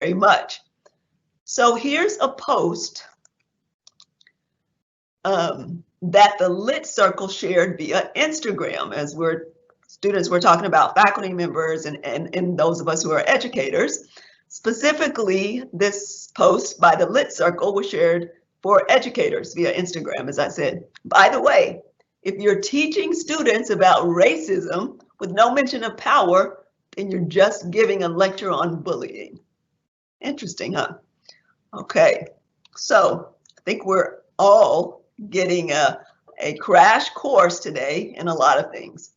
very much. So here's a post that the Lit Circle shared via Instagram, as students were talking about faculty members and those of us who are educators. Specifically, this post by the Lit Circle was shared for educators via Instagram, as I said. By the way, if you're teaching students about racism with no mention of power, then you're just giving a lecture on bullying. Interesting, huh? Okay, so I think we're all getting a crash course today in a lot of things.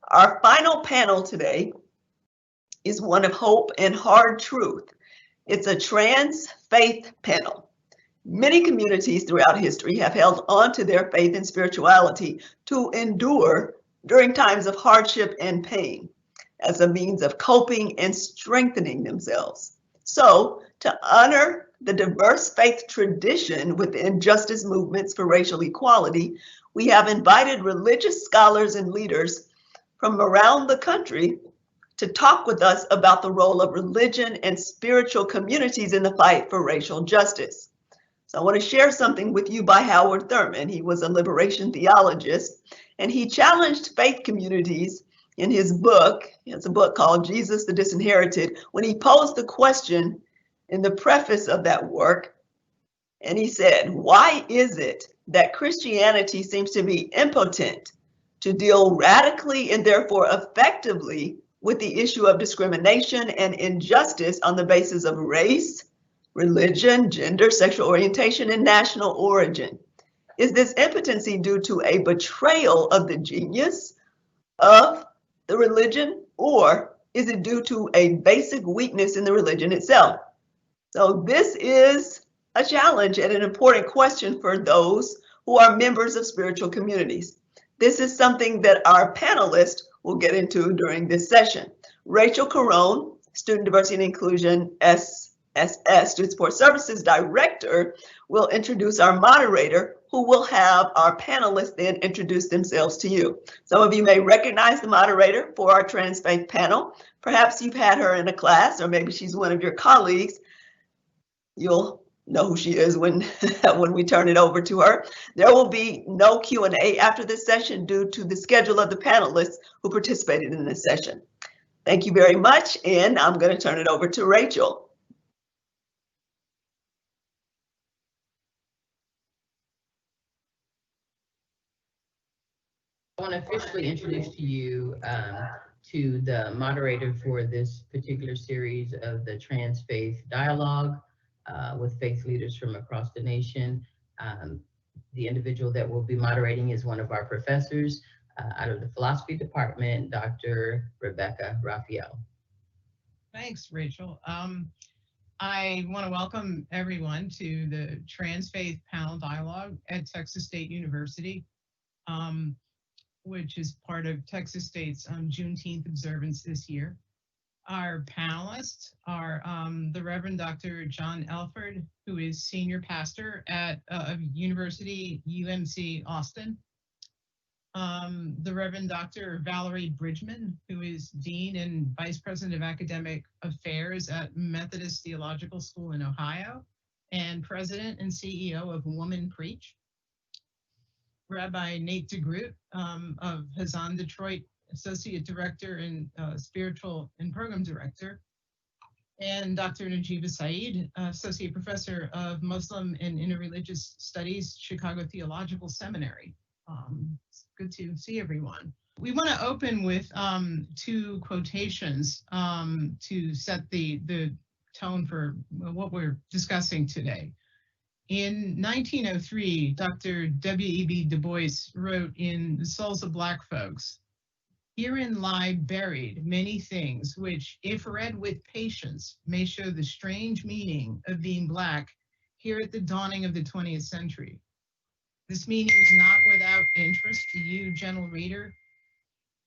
Our final panel today is one of hope and hard truth. It's a trans faith panel. Many communities throughout history have held on to their faith and spirituality to endure during times of hardship and pain as a means of coping and strengthening themselves. So, to honor the diverse faith tradition within justice movements for racial equality, we have invited religious scholars and leaders from around the country to talk with us about the role of religion and spiritual communities in the fight for racial justice. So I want to share something with you by Howard Thurman. He was a liberation theologist, and he challenged faith communities in his book. It's a book called Jesus the Disinherited, when he posed the question in the preface of that work. And he said, why is it that Christianity seems to be impotent to deal radically and therefore effectively with the issue of discrimination and injustice on the basis of race, religion, gender, sexual orientation, and national origin? Is this impotency due to a betrayal of the genius of the religion, or is it due to a basic weakness in the religion itself? So this is a challenge and an important question for those who are members of spiritual communities. This is something that our panelists will get into during this session. Rachel Carone, Student Diversity and Inclusion SSS, Student Support Services Director, will introduce our moderator, who will have our panelists then introduce themselves to you. Some of you may recognize the moderator for our Trans Faith panel. Perhaps you've had her in a class, or maybe she's one of your colleagues. You'll know who she is when we turn it over to her. There will be no Q&A after this session due to the schedule of the panelists who participated in this session. Thank you very much, and I'm going to turn it over to Rachel. I want to officially introduce to you to the moderator for this particular series of the Trans Faith Dialogue with faith leaders from across the nation. The individual that will be moderating is one of our professors out of the philosophy department, Dr. Rebecca Raphael. Thanks, Rachel. I want to welcome everyone to the Trans Faith Panel Dialogue at Texas State University, which is part of Texas State's Juneteenth observance this year. Our panelists are the Reverend Dr. John Elford, who is senior pastor at University UMC Austin. The Reverend Dr. Valerie Bridgman, who is Dean and Vice President of Academic Affairs at Methodist Theological School in Ohio, and President and CEO of Woman Preach. Rabbi Nate DeGroot of Hazan Detroit, Associate Director and Spiritual and Program Director, and Dr. Najiba Saeed, Associate Professor of Muslim and Interreligious Studies, Chicago Theological Seminary. It's good to see everyone. We want to open with two quotations to set the tone for what we're discussing today. In 1903, Dr. W.E.B. Du Bois wrote in The Souls of Black Folks, "Herein lie buried many things which, if read with patience, may show the strange meaning of being Black here at the dawning of the 20th century. This meaning is not without interest to you, gentle reader,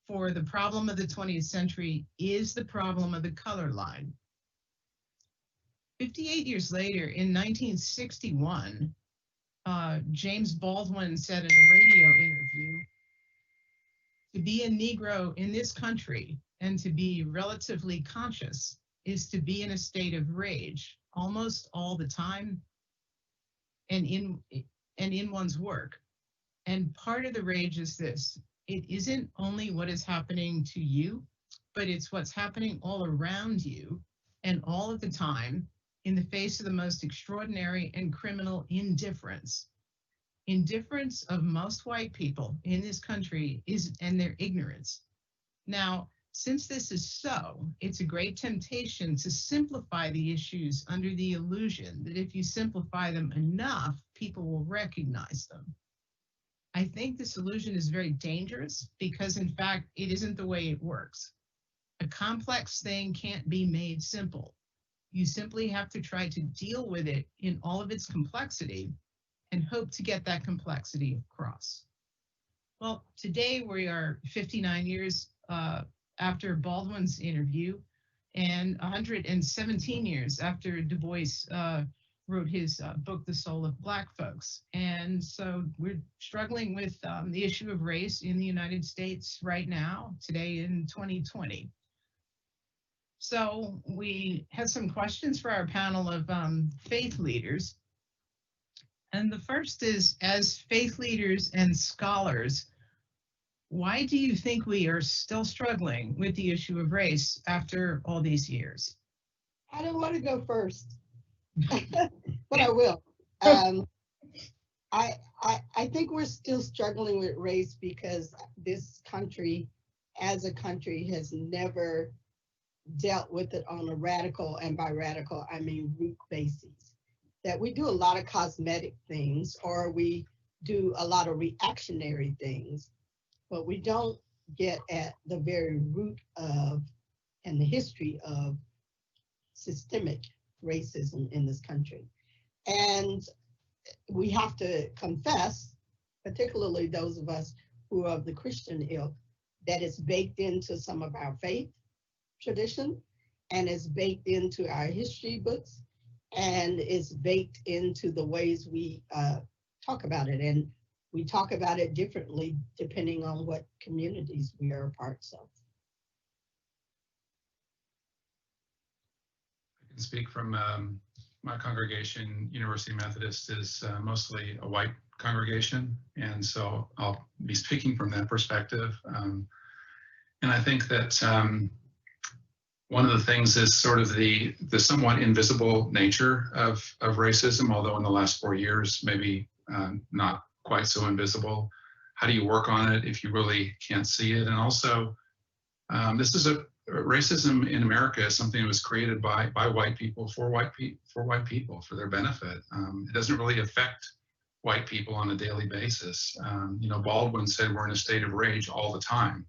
for the problem of the 20th century is the problem of the color line." 58 years later, in 1961, James Baldwin said in a radio interview, "To be a Negro in this country and to be relatively conscious is to be in a state of rage almost all the time and in one's work. And part of the rage is this: it isn't only what is happening to you, but it's what's happening all around you and all of the time in the face of the most extraordinary and criminal indifference. Indifference of most white people in this country and their ignorance. Now, since this is so, it's a great temptation to simplify the issues under the illusion that if you simplify them enough, people will recognize them. I think this illusion is very dangerous because, in fact, it isn't the way it works. A complex thing can't be made simple. You simply have to try to deal with it in all of its complexity and hope to get that complexity across. Well, today we are 59 years after Baldwin's interview and 117 years after Du Bois wrote his book, The Soul of Black Folks. And so we're struggling with the issue of race in the United States right now, today in 2020. So we have some questions for our panel of faith leaders. And the first is, as faith leaders and scholars, why do you think we are still struggling with the issue of race after all these years? I don't want to go first, but I will. I think we're still struggling with race because this country, as a country, has never dealt with it on a radical, and by radical, I mean root basis. That we do a lot of cosmetic things, or we do a lot of reactionary things, but we don't get at the very root of and the history of systemic racism in this country. And we have to confess, particularly those of us who are of the Christian ilk, that it's baked into some of our faith tradition, and it's baked into our history books, and it's baked into the ways we talk about it. And we talk about it differently depending on what communities we are a part of. I can speak from my congregation. University Methodist is mostly a white congregation, and so I'll be speaking from that perspective. And I think that one of the things is sort of the somewhat invisible nature of racism, although in the last 4 years, maybe not quite so invisible. How do you work on it if you really can't see it? And also, racism in America is something that was created by white people for white people for their benefit. It doesn't really affect white people on a daily basis. Baldwin said we're in a state of rage all the time.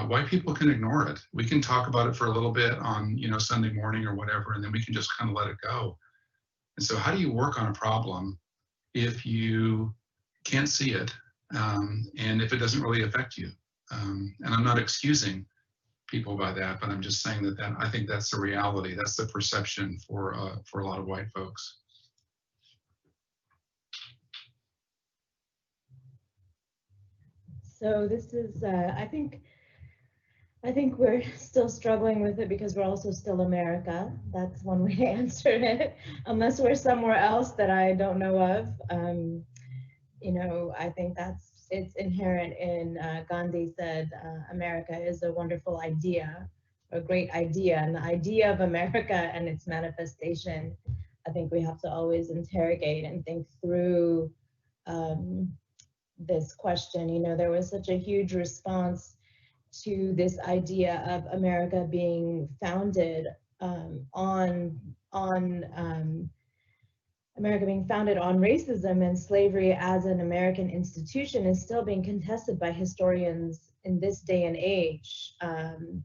White people can ignore it. We can talk about it for a little bit on Sunday morning or whatever, and then we can just kind of let it go. And so how do you work on a problem if you can't see it and if it doesn't really affect you? And I'm not excusing people by that, but I'm just saying that I think that's the reality. That's the perception for a lot of white folks. So this is, I think we're still struggling with it because we're also still America. That's one way to answer it, unless we're somewhere else that I don't know of. I think it's inherent in, Gandhi said, America is a wonderful idea, a great idea. And the idea of America and its manifestation, I think we have to always interrogate and think through this question. There was such a huge response to this idea of America being founded America being founded on racism, and slavery as an American institution is still being contested by historians in this day and age. And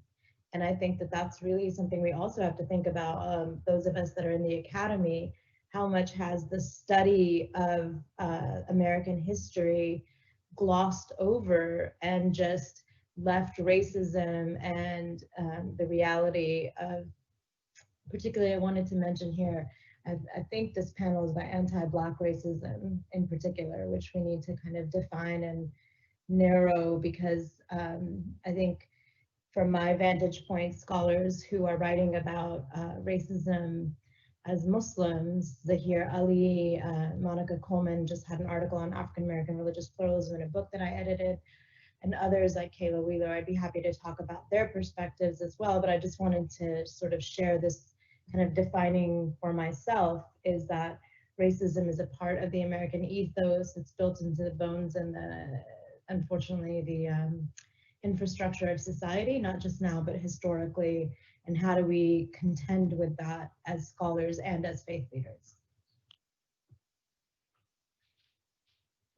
I think that that's really something we also have to think about, those of us that are in the academy. How much has the study of American history glossed over and just left racism and the reality of, particularly I wanted to mention here, I think this panel is about anti-Black racism in particular, which we need to kind of define and narrow, because I think from my vantage point, scholars who are writing about racism as Muslims. Zahir Ali, Monica Coleman just had an article on African American religious pluralism in a book that I edited, and others like Kayla Wheeler. I'd be happy to talk about their perspectives as well, but I just wanted to sort of share this kind of defining for myself is that racism is a part of the American ethos. It's built into the bones and unfortunately, the infrastructure of society, not just now, but historically. And how do we contend with that as scholars and as faith leaders?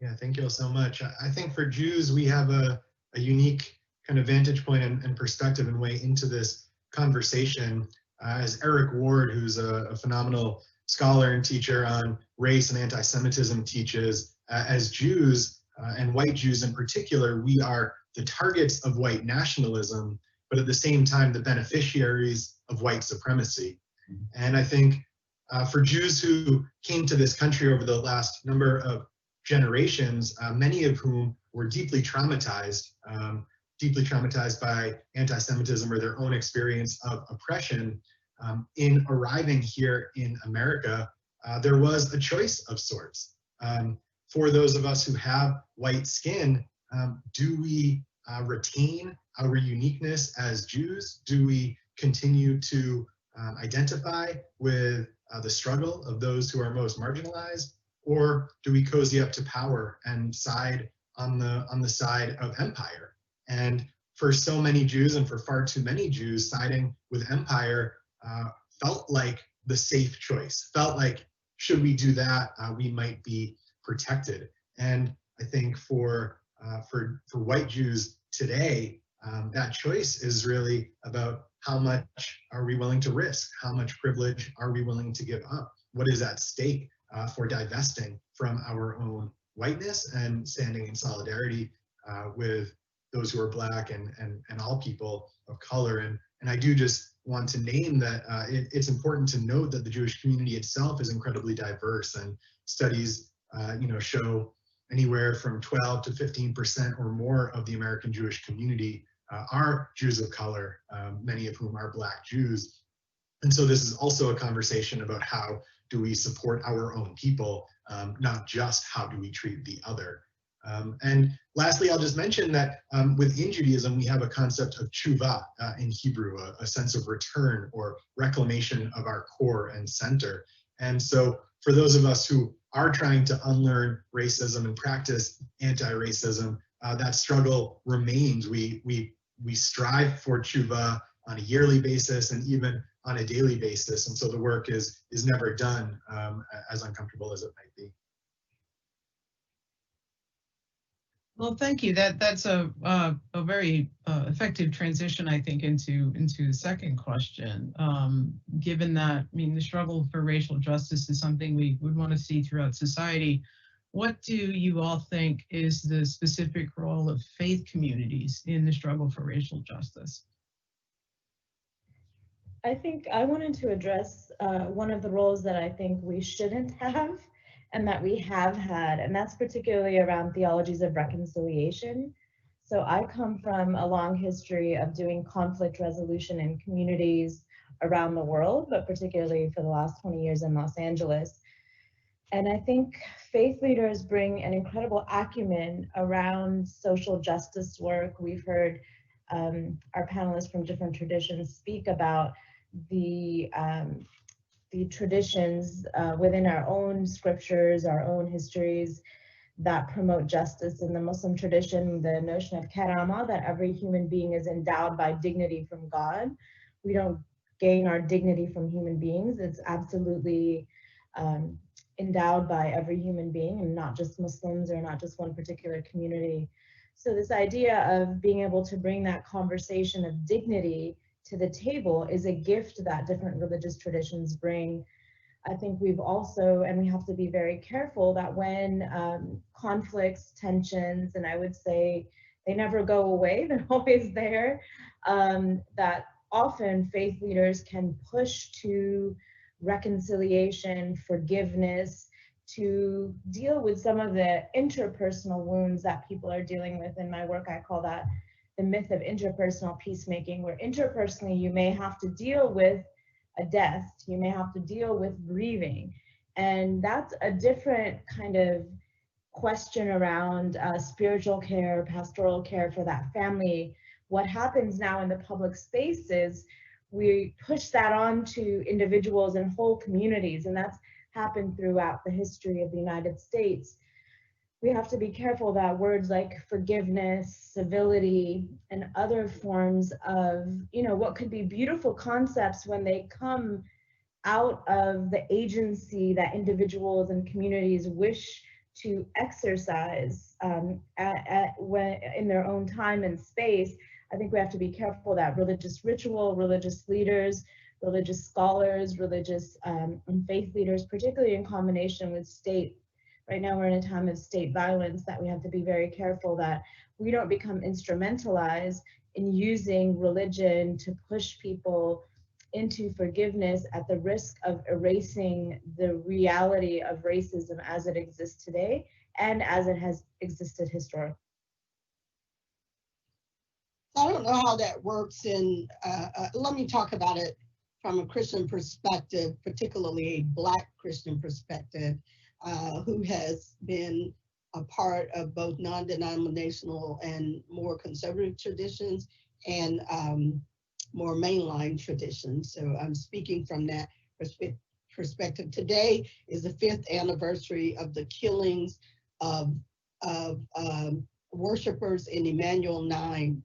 Yeah, thank you all so much. I think for Jews, we have a unique kind of vantage point and perspective and way into this conversation. As Eric Ward, who's a phenomenal scholar and teacher on race and anti-Semitism teaches, as Jews, and white Jews in particular, we are the targets of white nationalism, but at the same time, the beneficiaries of white supremacy. And I think for Jews who came to this country over the last number of generations, many of whom were deeply traumatized by anti-Semitism or their own experience of oppression, in arriving here in America, there was a choice of sorts. For those of us who have white skin, do we retain our uniqueness as Jews? Do we continue to identify with the struggle of those who are most marginalized? Or do we cozy up to power and side on the side of empire? And for so many Jews, and for far too many Jews, siding with empire felt like the safe choice, felt like, should we do that, we might be protected. And I think for white Jews today, that choice is really about how much are we willing to risk? How much privilege are we willing to give up? What is at stake for divesting from our own whiteness and standing in solidarity with those who are Black and all people of color. And I do just want to name that it's important to note that the Jewish community itself is incredibly diverse, and studies show anywhere from 12 to 15% or more of the American Jewish community are Jews of color, many of whom are Black Jews. And so this is also a conversation about how do we support our own people, not just how do we treat the other. And lastly, I'll just mention that within Judaism, we have a concept of tshuva in Hebrew, a sense of return or reclamation of our core and center. And so for those of us who are trying to unlearn racism and practice anti-racism, that struggle remains. We strive for tshuva on a yearly basis and even on a daily basis. And so the work is never done, as uncomfortable as it might be. Well, thank you. That's a very effective transition, I think, into the second question. Given that, I mean, the struggle for racial justice is something we would want to see throughout society. What do you all think is the specific role of faith communities in the struggle for racial justice? I think I wanted to address one of the roles that I think we shouldn't have and that we have had, and that's particularly around theologies of reconciliation. So I come from a long history of doing conflict resolution in communities around the world, but particularly for the last 20 years in Los Angeles. And I think faith leaders bring an incredible acumen around social justice work. We've heard our panelists from different traditions speak about the traditions within our own scriptures, our own histories that promote justice. In the Muslim tradition, the notion of karama, that every human being is endowed by dignity from God. We don't gain our dignity from human beings. It's absolutely endowed by every human being, and not just Muslims or not just one particular community. So this idea of being able to bring that conversation of dignity to the table is a gift that different religious traditions bring. I think we've also, and we have to be very careful that when conflicts, tensions, and I would say they never go away, they're always there, that often faith leaders can push to reconciliation, forgiveness, to deal with some of the interpersonal wounds that people are dealing with. In my work, I call that the myth of interpersonal peacemaking, where interpersonally you may have to deal with a death, you may have to deal with grieving, and that's a different kind of question around spiritual care, pastoral care for that family. What happens now in the public space is we push that on to individuals and whole communities, and that's happened throughout the history of the United States. We have to be careful that words like forgiveness, civility, and other forms of, what could be beautiful concepts when they come out of the agency that individuals and communities wish to exercise in their own time and space. I think we have to be careful that religious ritual, religious leaders, religious scholars, religious and faith leaders, particularly in combination with state. Right now we're in a time of state violence, that we have to be very careful that we don't become instrumentalized in using religion to push people into forgiveness at the risk of erasing the reality of racism as it exists today and as it has existed historically. I don't know how that works let me talk about it from a Christian perspective, particularly a Black Christian perspective, who has been a part of both non-denominational and more conservative traditions and more mainline traditions. So I'm speaking from that perspective. Today is the 5th anniversary of the killings of worshipers in Emanuel 9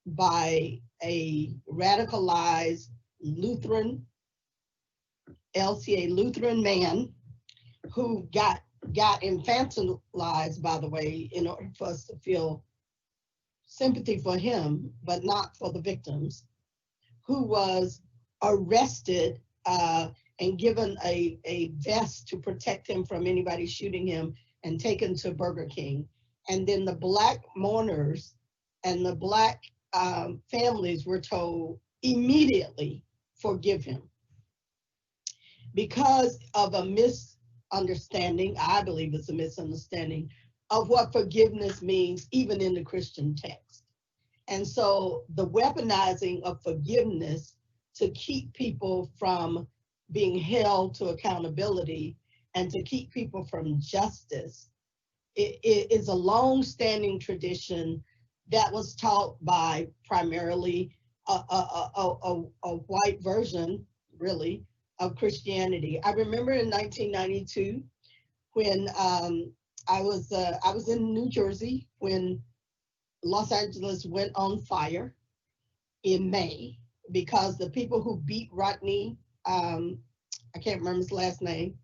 by a radicalized Lutheran, LCA Lutheran man who got infantilized, by the way, in order for us to feel sympathy for him, but not for the victims, who was arrested and given a vest to protect him from anybody shooting him and taken to Burger King. And then the Black mourners and the Black families were told immediately, forgive him. Because of a misunderstanding, I believe it's a misunderstanding of what forgiveness means, even in the Christian text. And so the weaponizing of forgiveness to keep people from being held to accountability and to keep people from justice, it is a long-standing tradition that was taught by primarily a white version, really, of Christianity. I remember in 1992 when I was in New Jersey when Los Angeles went on fire in May because the people who beat Rodney, I can't remember his last name,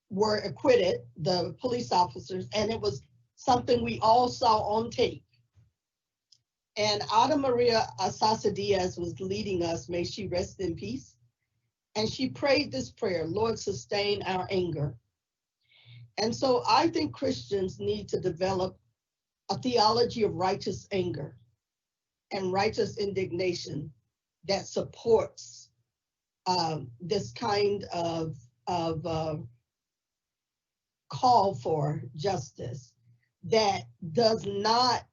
were acquitted, the police officers, and it was something we all saw on tape. And Ada Maria Asasa Diaz was leading us, may she rest in peace. And she prayed this prayer, Lord, sustain our anger. And so I think Christians need to develop a theology of righteous anger and righteous indignation that supports this kind of call for justice, that does not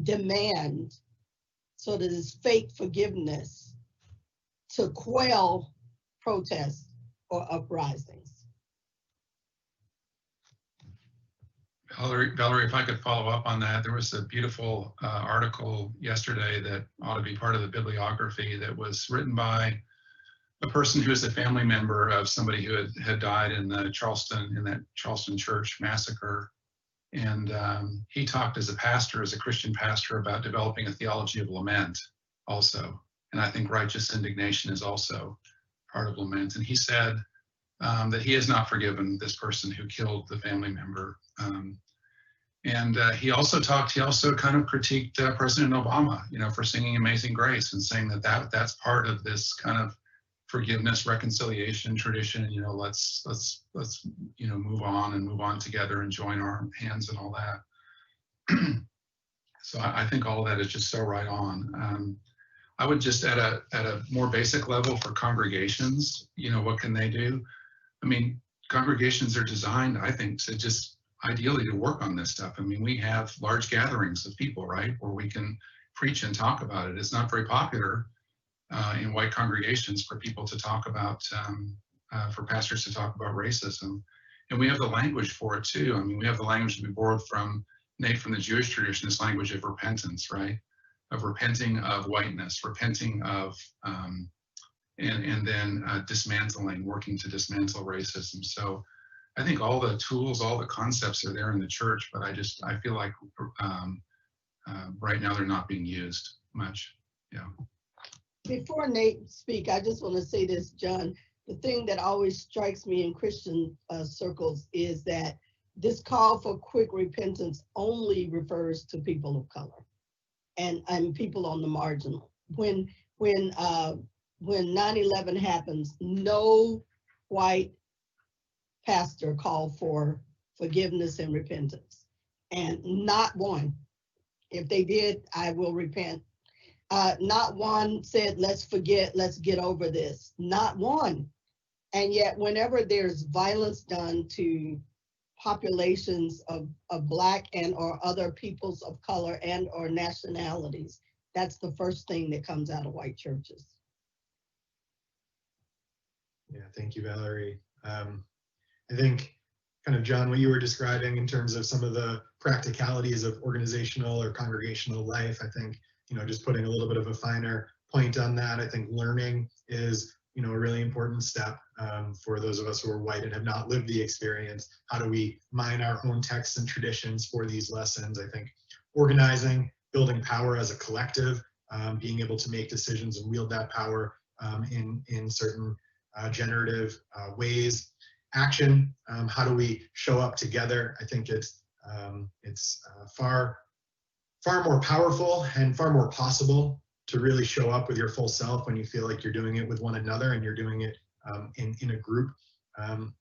demand sort of this fake forgiveness to quell protests or uprisings. Valerie, if I could follow up on that, there was a beautiful article yesterday that ought to be part of the bibliography that was written by a person who is a family member of somebody who had died in that Charleston church massacre. And he talked as a Christian pastor, about developing a theology of lament also. And I think righteous indignation is also part of lament. And he said that he has not forgiven this person who killed the family member. He also kind of critiqued President Obama, for singing Amazing Grace and saying that's part of this kind of forgiveness, reconciliation tradition. Let's move on together and join our hands and all that. So I think all of that is just so right on. I would just at a more basic level for congregations, what can they do? I mean, congregations are designed, I think, to just ideally to work on this stuff. I mean, we have large gatherings of people, right, where we can preach and talk about it. It's not very popular in white congregations for people to talk about, for pastors to talk about racism. And we have the language for it too. I mean, we have the language that we borrowed from Nate, from the Jewish tradition, this language of repentance, right? Of repenting of whiteness, repenting of, and then dismantling, working to dismantle racism. So I think all the tools, all the concepts are there in the church, but I feel like right now they're not being used much. Yeah. Before Nate speak, I just want to say this, John. The thing that always strikes me in Christian circles is that this call for quick repentance only refers to people of color and people on the marginal. When 9/11 happens, no white pastor called for forgiveness and repentance, and not one. If they did, I will repent. Not one said, let's forget, let's get over this. Not one. And yet, whenever there's violence done to populations of Black and or other peoples of color and or nationalities, that's the first thing that comes out of white churches. Yeah, thank you, Valerie. I think kind of, John, what you were describing in terms of some of the practicalities of organizational or congregational life, I think, just putting a little bit of a finer point on that, I think learning is, a really important step for those of us who are white and have not lived the experience. How do we mine our own texts and traditions for these lessons? I think organizing, building power as a collective, being able to make decisions and wield that power in certain generative ways. Action, how do we show up together? I think it's far more powerful and far more possible to really show up with your full self when you feel like you're doing it with one another and you're doing it in a group. And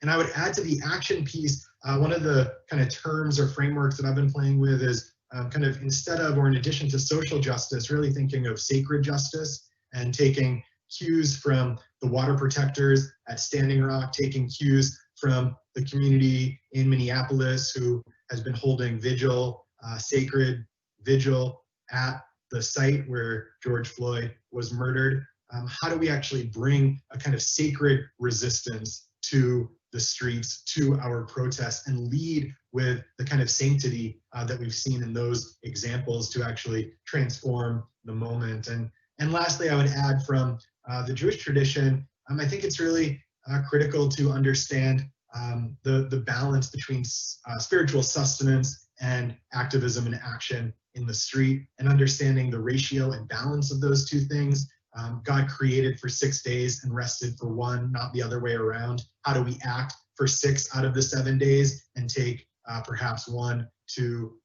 I would add to the action piece, one of the kind of terms or frameworks that I've been playing with is kind of instead of or in addition to social justice, really thinking of sacred justice and taking cues from the water protectors at Standing Rock, taking cues from the community in Minneapolis who has been holding vigil, sacred vigil at the site where George Floyd was murdered. How do we actually bring a kind of sacred resistance to the streets, to our protests, and lead with the kind of sanctity that we've seen in those examples to actually transform the moment? And lastly, I would add from the Jewish tradition, I think it's really critical to understand the balance between spiritual sustenance and activism and action in the street, and understanding the ratio and balance of those two things. God created for 6 days and rested for one, not the other way around. How do we act for 6 out of the 7 days and take perhaps one to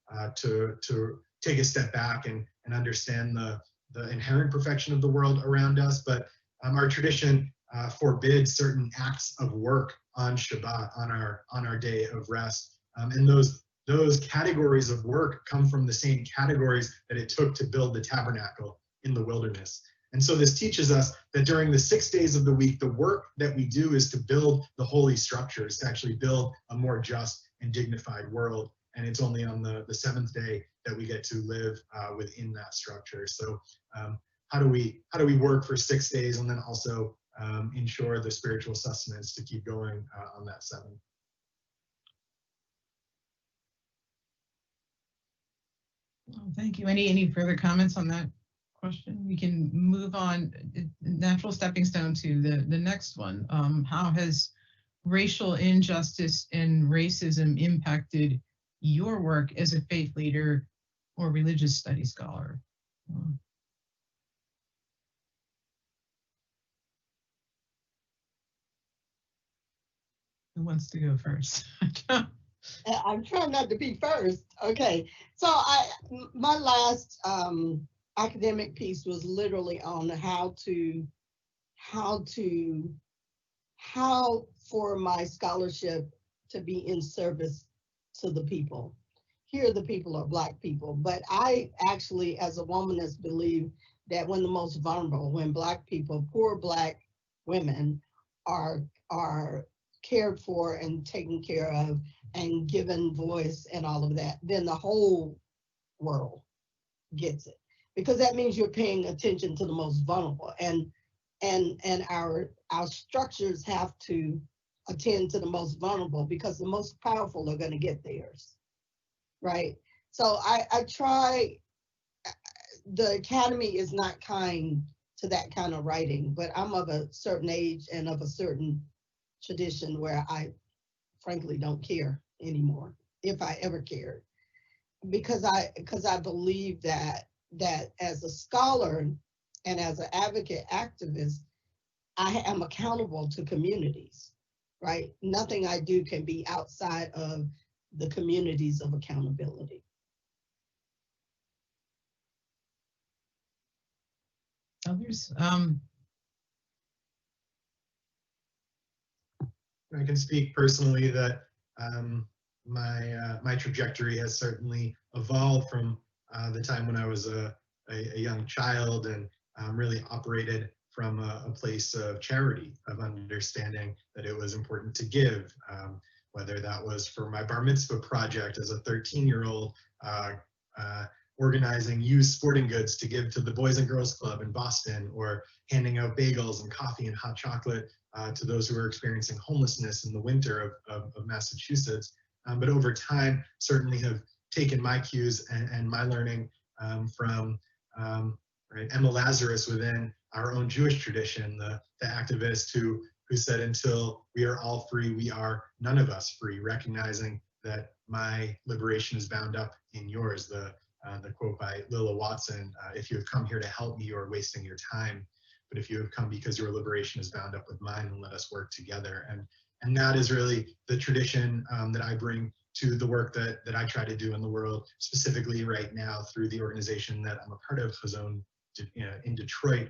take a step back and understand the inherent perfection of the world around us? But our tradition forbids certain acts of work on Shabbat, on our day of rest, and those categories of work come from the same categories that it took to build the tabernacle in the wilderness. And so this teaches us that during the 6 days of the week, the work that we do is to build the holy structures, to actually build a more just and dignified world. And it's only on the 7th day that we get to live within that structure. So how do we work for 6 days and then also ensure the spiritual sustenance to keep going on that 7th? Oh, thank you. Any further comments on that question? We can move on. Natural stepping stone to the next one. How has racial injustice and racism impacted your work as a faith leader or religious studies scholar? Who wants to go first? I'm trying not to be first. Okay, so my last academic piece was literally on how for my scholarship to be in service to the people. Here the people are Black people, but I actually, as a womanist, believe that when the most vulnerable, when Black people, poor Black women are cared for and taken care of, and given voice and all of that, then the whole world gets it. Because that means you're paying attention to the most vulnerable. And our structures have to attend to the most vulnerable, because the most powerful are going to get theirs, right? So I try, the Academy is not kind to that kind of writing, but I'm of a certain age and of a certain tradition where I frankly don't care anymore, if I ever cared, because I believe that as a scholar and as an advocate activist, I am accountable to communities, right? Nothing I do can be outside of the communities of accountability. Others? I can speak personally that my trajectory has certainly evolved from the time when I was a young child, and really operated from a place of charity, of understanding that it was important to give, whether that was for my bar mitzvah project as a 13-year-old, organizing used sporting goods to give to the Boys and Girls Club in Boston, or handing out bagels and coffee and hot chocolate to those who are experiencing homelessness in the winter of Massachusetts. But over time, certainly have taken my cues and my learning from right, Emma Lazarus within our own Jewish tradition, the activist who said, until we are all free, we are none of us free, recognizing that my liberation is bound up in yours. The quote by Lilla Watson, if you have come here to help me, you are wasting your time. But if you have come because your liberation is bound up with mine, then let us work together. And that is really the tradition that I bring to the work that I try to do in the world, specifically right now through the organization that I'm a part of, Chazon, in Detroit.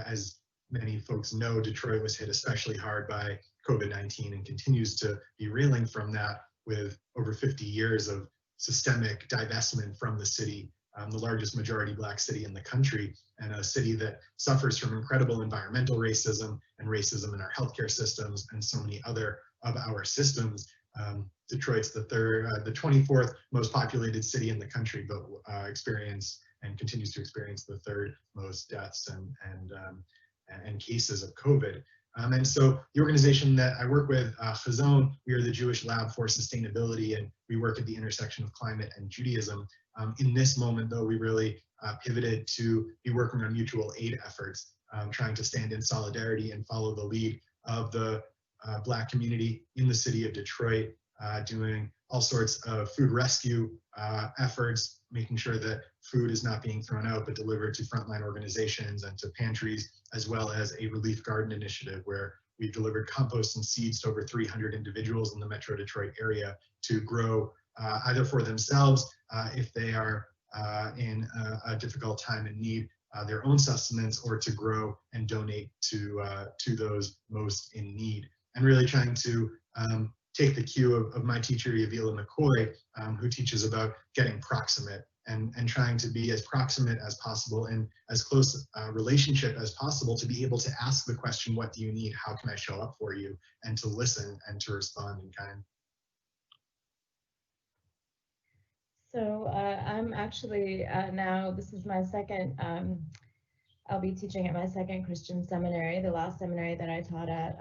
As many folks know, Detroit was hit especially hard by COVID-19 and continues to be reeling from that, with over 50 years of systemic divestment from the city, the largest majority Black city in the country, and a city that suffers from incredible environmental racism and racism in our healthcare systems and so many other of our systems. Detroit's the 24th most populated city in the country, but experience and continues to experience the third most deaths and cases of COVID. And so the organization that I work with, Chazon, we are the Jewish Lab for Sustainability, and we work at the intersection of climate and Judaism. In this moment, though, we really pivoted to be working on mutual aid efforts, trying to stand in solidarity and follow the lead of the Black community in the city of Detroit, doing all sorts of food rescue efforts, making sure that food is not being thrown out, but delivered to frontline organizations and to pantries, as well as a relief garden initiative where we've delivered compost and seeds to over 300 individuals in the Metro Detroit area to grow either for themselves, if they are in a difficult time and need their own sustenance, or to grow and donate to those most in need. And really trying to take the cue of my teacher, Yavila McCoy, who teaches about getting proximate and trying to be as proximate as possible and as close a relationship as possible, to be able to ask the question, what do you need? How can I show up for you? And to listen and to respond in kind. So I'm actually now, this is my second, I'll be teaching at my second Christian seminary. The last seminary that I taught at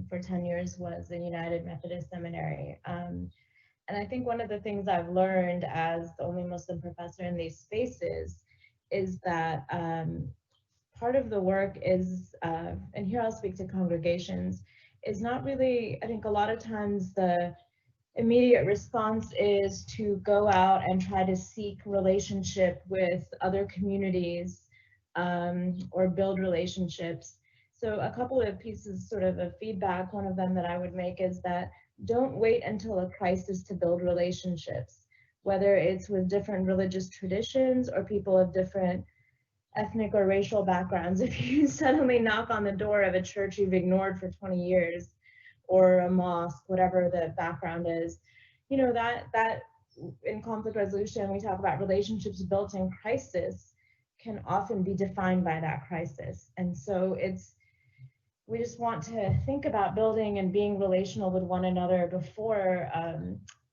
for 10 years was the United Methodist Seminary. And I think one of the things I've learned as the only Muslim professor in these spaces is that part of the work is, and here I'll speak to congregations, is not really, I think a lot of times the immediate response is to go out and try to seek relationship with other communities or build relationships. So a couple of pieces sort of feedback, one of them that I would make is that don't wait until a crisis to build relationships, whether it's with different religious traditions or people of different ethnic or racial backgrounds. If you suddenly knock on the door of a church you've ignored for 20 years, or a mosque, whatever the background is, you know, that in conflict resolution, we talk about relationships built in crisis can often be defined by that crisis. And so we just want to think about building and being relational with one another before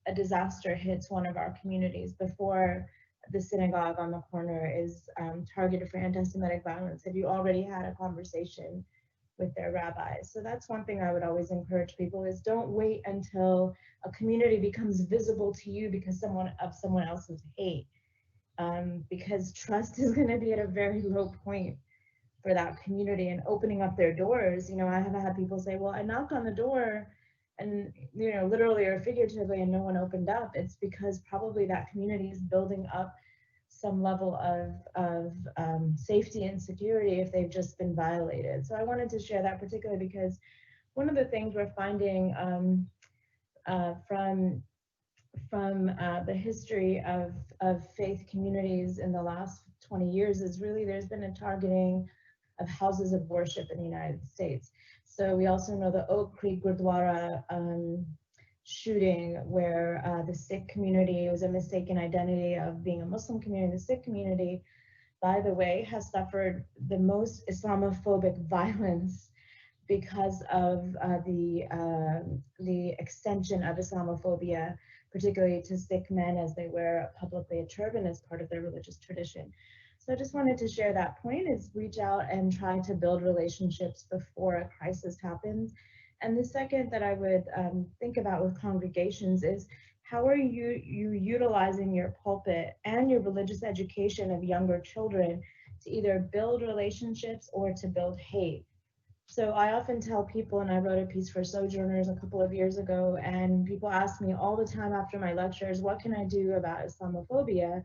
a disaster hits one of our communities, before the synagogue on the corner is targeted for anti-Semitic violence, have you already had a conversation with their rabbis? So that's one thing I would always encourage people, is don't wait until a community becomes visible to you because someone else's hate, because trust is going to be at a very low point for that community, and opening up their doors. You know, I have had people say, well, I knocked on the door and, you know, literally or figuratively, and no one opened up. It's because probably that community is building up some level of safety and security if they've just been violated. So I wanted to share that particularly because one of the things we're finding from the history of faith communities in the last 20 years is really there's been a targeting of houses of worship in the United States. So we also know the Oak Creek Gurdwara shooting, where the Sikh community, it was a mistaken identity of being a Muslim community. The Sikh community, by the way, has suffered the most Islamophobic violence because of the extension of Islamophobia, particularly to Sikh men, as they wear publicly a turban as part of their religious tradition. So I just wanted to share that point, is reach out and try to build relationships before a crisis happens. And the second that I would think about with congregations is, how are you utilizing your pulpit and your religious education of younger children to either build relationships or to build hate? So I often tell people, and I wrote a piece for Sojourners a couple of years ago, and people ask me all the time after my lectures, what can I do about Islamophobia?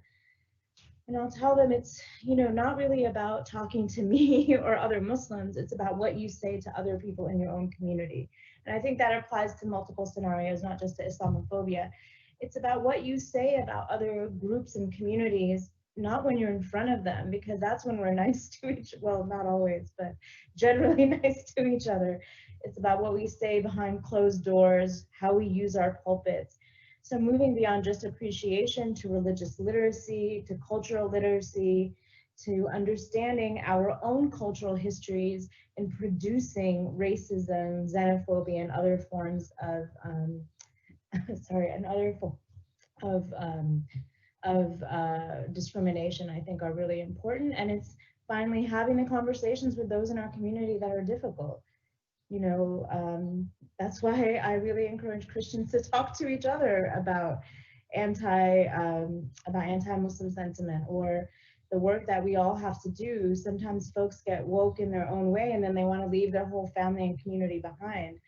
And I'll tell them it's, you know, not really about talking to me or other Muslims, it's about what you say to other people in your own community. And I think that applies to multiple scenarios, not just to Islamophobia. It's about what you say about other groups and communities, not when you're in front of them, because that's when we're nice to each, well, not always, but generally nice to each other. It's about what we say behind closed doors, how we use our pulpits. So moving beyond just appreciation to religious literacy, to cultural literacy, to understanding our own cultural histories and producing racism, xenophobia, and other forms of, discrimination, I think are really important. And it's finally having the conversations with those in our community that are difficult. You know, that's why I really encourage Christians to talk to each other about anti-Muslim sentiment, or the work that we all have to do. Sometimes folks get woke in their own way and then they want to leave their whole family and community behind.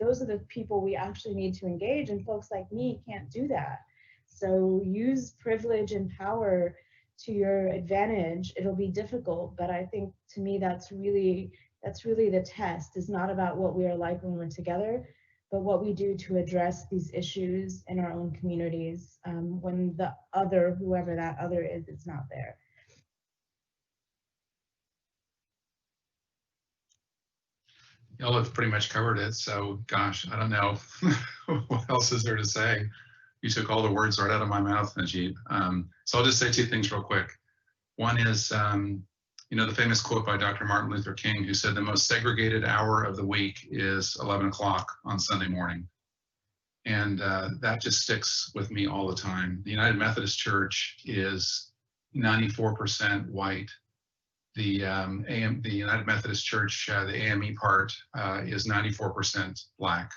Those are the people we actually need to engage, and folks like me can't do that. So use privilege and power to your advantage. It'll be difficult, but I think, to me, that's really the test. Is not about what we are like when we're together, but what we do to address these issues in our own communities when the other, whoever that other is not there. Y'all have pretty much covered it, so gosh, I don't know what else is there to say. You took all the words right out of my mouth, Najib. So I'll just say two things real quick. One is, you know, the famous quote by Dr. Martin Luther King, who said the most segregated hour of the week is 11 o'clock on Sunday morning. And that just sticks with me all the time. The United Methodist Church is 94% white. The United Methodist Church, the AME part, is 94% Black.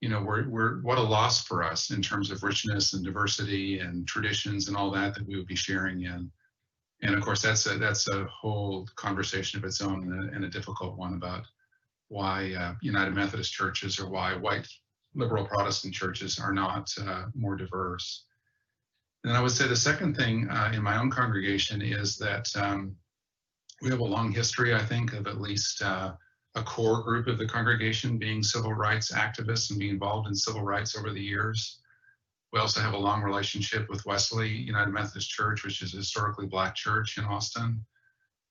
You know, we're what a loss for us in terms of richness and diversity and traditions and all that we would be sharing in. And of course, that's a whole conversation of its own, and a difficult one about why United Methodist churches, or why white liberal Protestant churches are not more diverse. And I would say the second thing in my own congregation is that we have a long history, I think, of at least a core group of the congregation being civil rights activists and being involved in civil rights over the years. We also have a long relationship with Wesley United Methodist Church, which is a historically Black church in Austin.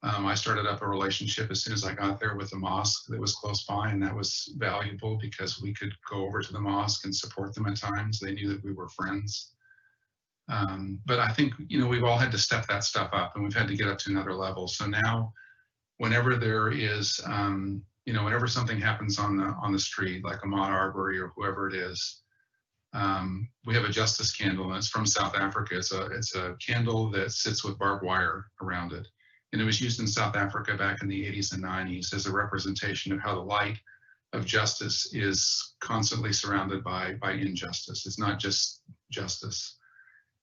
I started up a relationship as soon as I got there with a mosque that was close by, and that was valuable because we could go over to the mosque and support them at times. They knew that we were friends. But I think, you know, we've all had to step that stuff up, and we've had to get up to another level. So now, whenever there is, you know, whenever something happens on the street, like Ahmaud Arbery or whoever it is, We have a justice candle, and it's from South Africa. It's a candle that sits with barbed wire around it. And it was used in South Africa back in the 80s and 90s as a representation of how the light of justice is constantly surrounded by injustice. It's not just justice.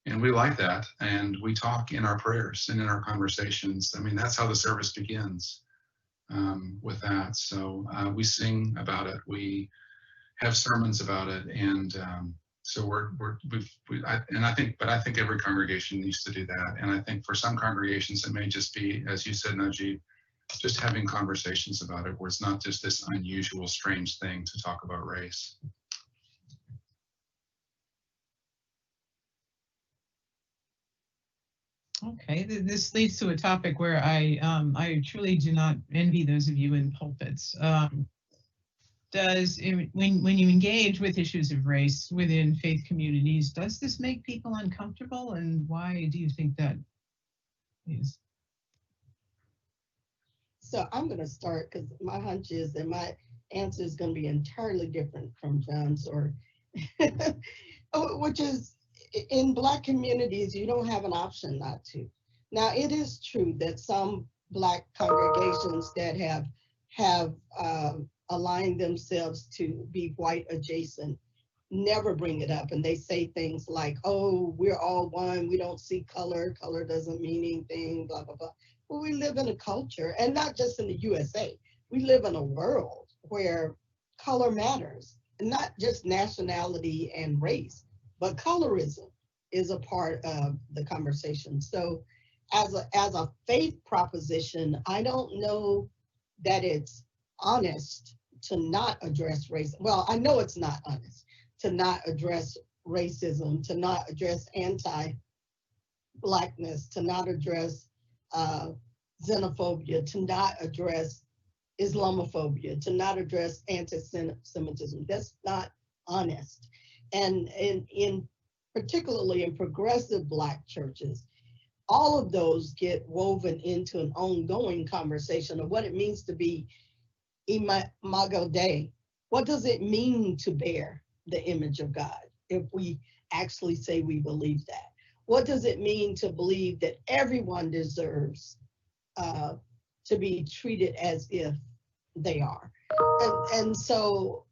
And we like that. And we talk in our prayers and in our conversations. I mean, that's how the service begins, with that. So we sing about it. We have sermons about it. And so I think every congregation needs to do that. And I think for some congregations, it may just be, as you said, Najib, just having conversations about it, where it's not just this unusual, strange thing to talk about race. Okay, this leads to a topic where I truly do not envy those of you in pulpits. When you engage with issues of race within faith communities, does this make people uncomfortable, and why do you think that is? So I'm going to start because my hunch is that my answer is going to be entirely different from John's, or which is, in Black communities, you don't have an option not to. Now, it is true that some Black congregations that have aligned themselves to be white adjacent never bring it up, and they say things like, "Oh, we're all one. We don't see color. Color doesn't mean anything." Blah blah blah. Well, we live in a culture, and not just in the USA. We live in a world where color matters, and not just nationality and race, but colorism is a part of the conversation. So as a faith proposition, I don't know that it's honest to not address race. Well, I know it's not honest to not address racism, to not address anti-Blackness, to not address xenophobia, to not address Islamophobia, to not address anti-Semitism. That's not honest. And in particularly in progressive Black churches, all of those get woven into an ongoing conversation of what it means to be Imago Dei. What does it mean to bear the image of God if we actually say we believe that? What does it mean to believe that everyone deserves to be treated as if they are? And so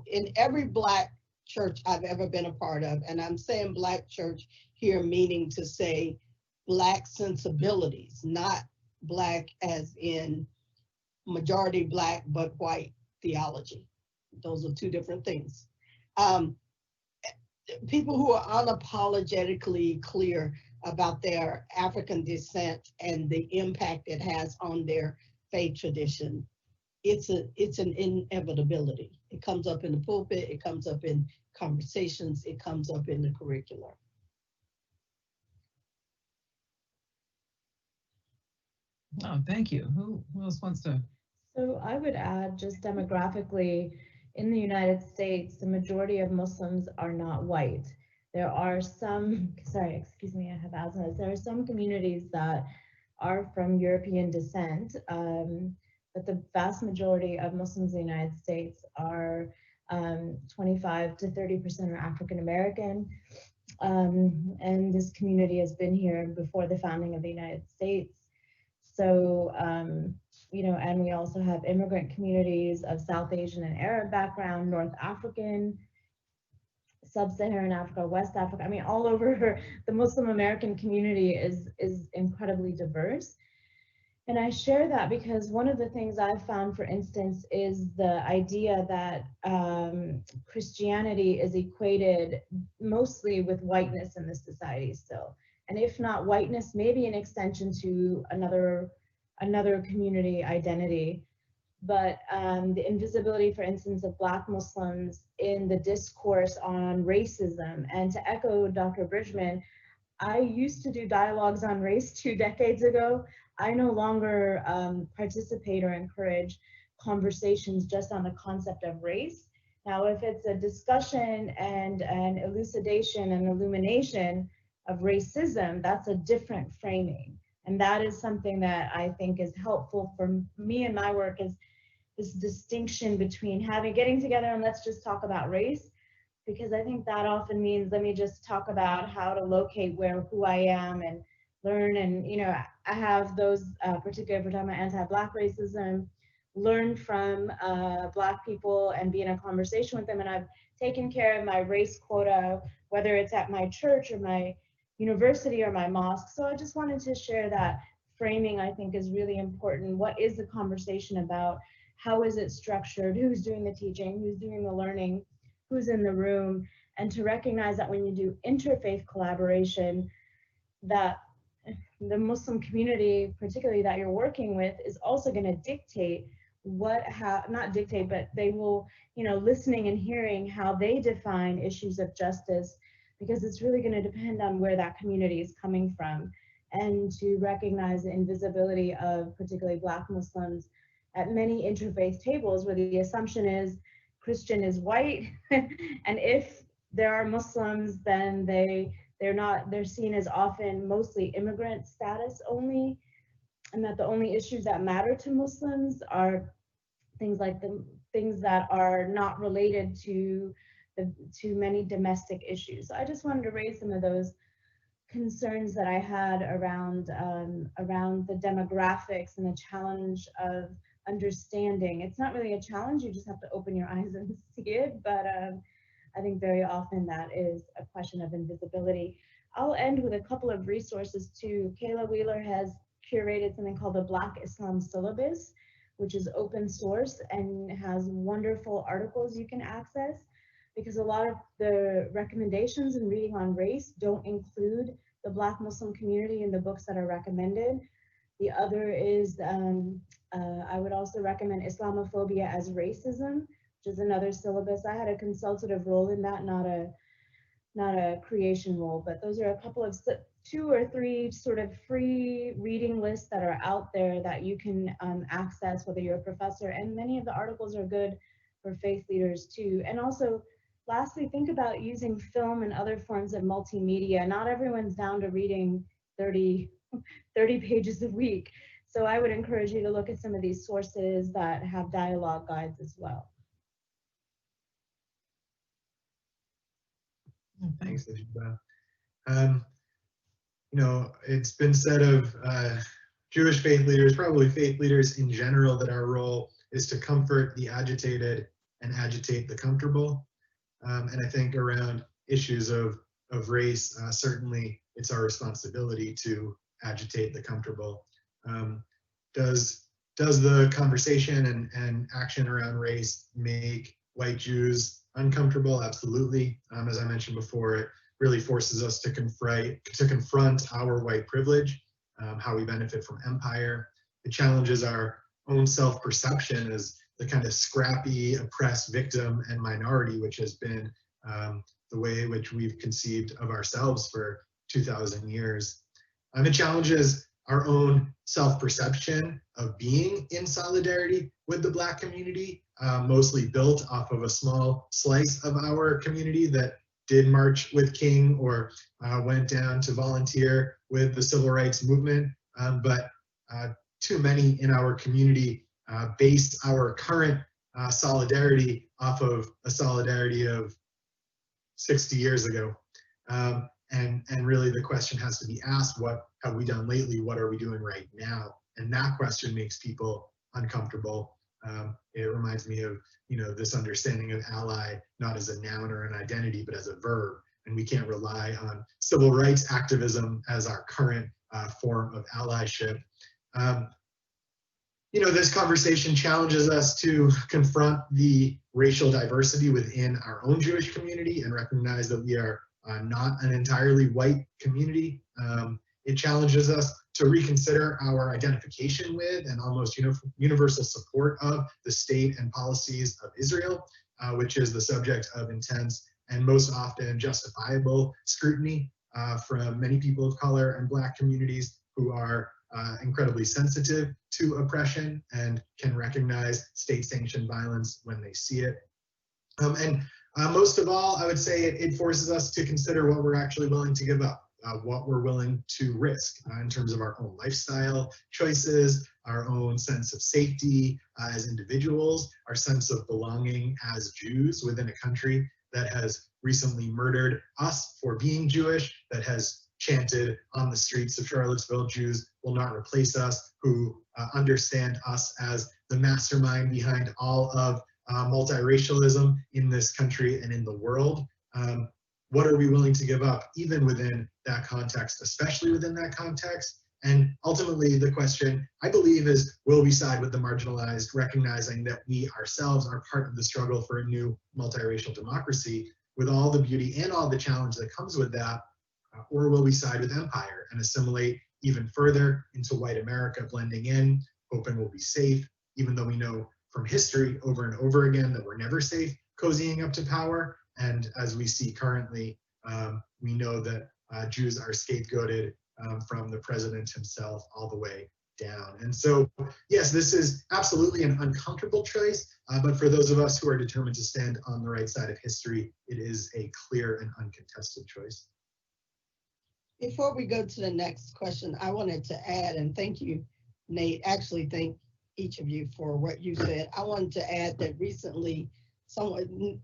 in every Black church I've ever been a part of, and I'm saying Black church here meaning to say Black sensibilities, not Black as in majority Black but white theology. Those are two different things. People who are unapologetically clear about their African descent and the impact it has on their faith tradition, it's an inevitability. It comes up in the pulpit, it comes up in conversations, it comes up in the curriculum. Oh, thank you. Who else wants to? So I would add, just demographically, in the United States, the majority of Muslims are not white. There are some, sorry, excuse me, I have asthma. There are some communities that are from European descent, but the vast majority of Muslims in the United States are 25 to 30% are African American. And this community has been here before the founding of the United States. So, you know, and we also have immigrant communities of South Asian and Arab background, North African, Sub-Saharan Africa, West Africa. I mean, all over the Muslim American community is incredibly diverse. And I share that because one of the things I've found, for instance, is the idea that Christianity is equated mostly with whiteness in this society still. And if not whiteness, maybe an extension to another community identity. But the invisibility, for instance, of Black Muslims in the discourse on racism. And to echo Dr. Bridgman, I used to do dialogues on race 2 decades ago. I no longer participate or encourage conversations just on the concept of race. Now, if it's a discussion and an elucidation and illumination of racism, that's a different framing. And that is something that I think is helpful for me and my work, is this distinction between getting together and let's just talk about race, because I think that often means, let me just talk about how to locate who I am and learn. And, I have those, particularly for talking about anti-Black racism, learn from Black people and be in a conversation with them. And I've taken care of my race quota, whether it's at my church or my university or my mosque. So I just wanted to share that framing. I think is really important. What is the conversation about? How is it structured? Who's doing the teaching? Who's doing the learning? Who's in the room? And to recognize that when you do interfaith collaboration, that the Muslim community, particularly that you're working with, is also going to dictate not dictate, but they will, listening and hearing how they define issues of justice, because it's really going to depend on where that community is coming from. And to recognize the invisibility of particularly Black Muslims at many interfaith tables, where the assumption is Christian is white, and if there are Muslims, then they're seen as often mostly immigrant status only, and that the only issues that matter to Muslims are things that are not related to many domestic issues. So I just wanted to raise some of those concerns that I had around the demographics and the challenge of understanding. It's not really a challenge, you just have to open your eyes and see it, but I think very often that is a question of invisibility. I'll end with a couple of resources too. Kayla Wheeler has curated something called the Black Islam Syllabus, which is open source and has wonderful articles you can access, because a lot of the recommendations in reading on race don't include the Black Muslim community in the books that are recommended. The other is, I would also recommend Islamophobia as Racism, which is another syllabus. I had a consultative role in that, not a creation role, but those are a couple of 2 or 3 sort of free reading lists that are out there that you can access, whether you're a professor, and many of the articles are good for faith leaders too. And also, lastly, think about using film and other forms of multimedia. Not everyone's down to reading 30 pages a week. So I would encourage you to look at some of these sources that have dialogue guides as well. Thanks, Ajiba. It's been said of Jewish faith leaders, probably faith leaders in general, that our role is to comfort the agitated and agitate the comfortable. And I think around issues of race, certainly it's our responsibility to agitate the comfortable. Does the conversation and action around race make white Jews uncomfortable? Absolutely. As I mentioned before, it really forces us to confront our white privilege, how we benefit from empire. It challenges our own self-perception as the kind of scrappy, oppressed victim and minority, which has been the way in which we've conceived of ourselves for 2,000 years. It challenges our own self-perception of being in solidarity with the Black community, mostly built off of a small slice of our community that did march with King or went down to volunteer with the civil rights movement. But too many in our community base our current solidarity off of a solidarity of 60 years ago. And really the question has to be asked, what have we done lately? What are we doing right now? And that question makes people uncomfortable. It reminds me of, this understanding of ally, not as a noun or an identity, but as a verb. And we can't rely on civil rights activism as our current form of allyship. This conversation challenges us to confront the racial diversity within our own Jewish community and recognize that we are not an entirely white community. It challenges us to reconsider our identification with and almost universal support of the state and policies of Israel, which is the subject of intense and most often justifiable scrutiny from many people of color and Black communities who are incredibly sensitive to oppression and can recognize state-sanctioned violence when they see it. And most of all, I would say it forces us to consider what we're actually willing to give up, what we're willing to risk in terms of our own lifestyle choices, our own sense of safety as individuals, our sense of belonging as Jews within a country that has recently murdered us for being Jewish, that has chanted on the streets of Charlottesville, Jews will not replace us, who understand us as the mastermind behind all of multiracialism in this country and in the world. What are we willing to give up, even within that context, especially within that context? And ultimately, the question, I believe, is will we side with the marginalized, recognizing that we ourselves are part of the struggle for a new multiracial democracy with all the beauty and all the challenge that comes with that, or will we side with empire and assimilate even further into white America, blending in, hoping we'll be safe, even though we know from history over and over again that we're never safe cozying up to power. And as we see currently, we know that Jews are scapegoated from the president himself all the way down. And so, yes, this is absolutely an uncomfortable choice, but for those of us who are determined to stand on the right side of history, it is a clear and uncontested choice. Before we go to the next question, I wanted to add, and thank you, Nate, actually thank each of you for what you said. I wanted to add that recently,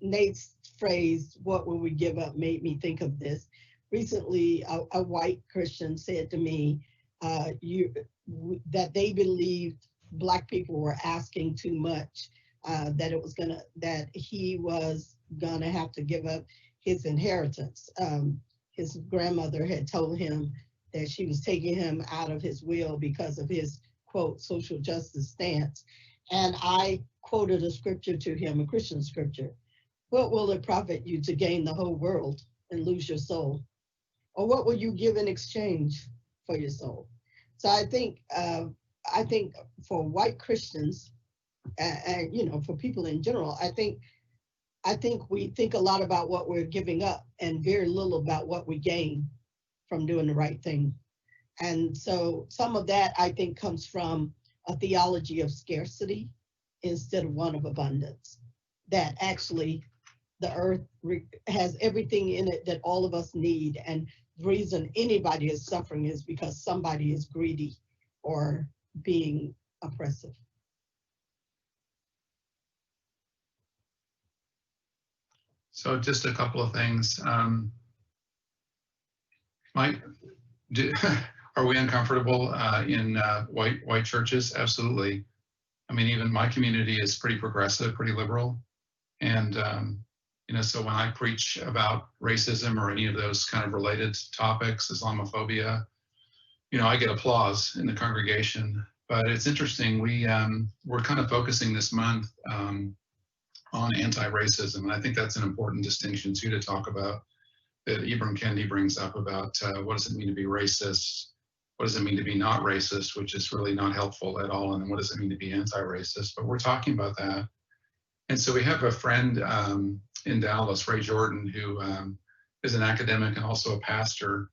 Nate's phrase, "What will we give up?" made me think of this. Recently, a white Christian said to me that they believed Black people were asking too much, that he was gonna have to give up his inheritance. His grandmother had told him that she was taking him out of his will because of his, quote, social justice stance. And I quoted a scripture to him, a Christian scripture. "What will it profit you to gain the whole world and lose your soul? Or what will you give in exchange for your soul?" So I think for white Christians, and you know, for people in general, I think we think a lot about what we're giving up and very little about what we gain from doing the right thing. And so some of that, I think, comes from a theology of scarcity instead of one of abundance, that actually the earth has everything in it that all of us need. And the reason anybody is suffering is because somebody is greedy or being oppressive. So just a couple of things. Mike, are we uncomfortable in white churches? Absolutely. I mean, even my community is pretty progressive, pretty liberal. And, you know, so when I preach about racism or any of those kind of related topics, Islamophobia, you know, I get applause in the congregation. But it's interesting, we're kind of focusing this month on anti-racism. And I think that's an important distinction too to talk about, that Ibram Kendi brings up about what does it mean to be racist? What does it mean to be not racist, which is really not helpful at all? And then what does it mean to be anti-racist? But we're talking about that. And so we have a friend in Dallas, Ray Jordan, who is an academic and also a pastor.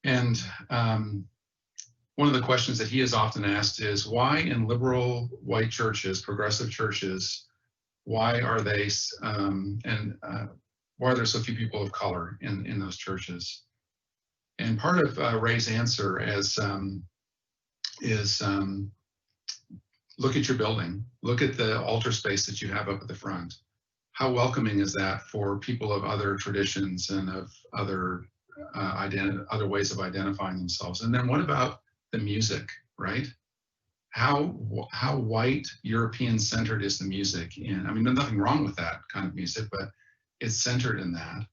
And one of the questions that he is often asked is, why in liberal white churches, progressive churches, why are they why are there so few people of color in those churches? And part of Ray's answer is look at your building, look at the altar space that you have up at the front. How welcoming is that for people of other traditions and of other ways of identifying themselves? And then what about the music, right? How white European centered is the music? And I mean, there's nothing wrong with that kind of music, but it's centered in that.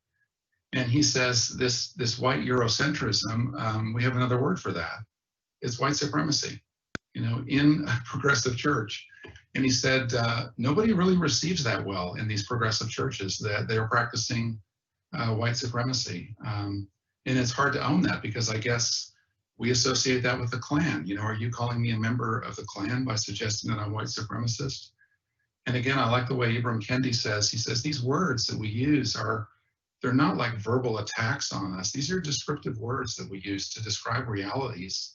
And he says this white Eurocentrism, we have another word for that. It's white supremacy, you know, in a progressive church. And he said, nobody really receives that well in these progressive churches, that they're practicing white supremacy. And it's hard to own that, because I guess we associate that with the Klan. You know, are you calling me a member of the Klan by suggesting that I'm white supremacist? And again, I like the way Ibram Kendi says, he says these words that we use they're not like verbal attacks on us. These are descriptive words that we use to describe realities.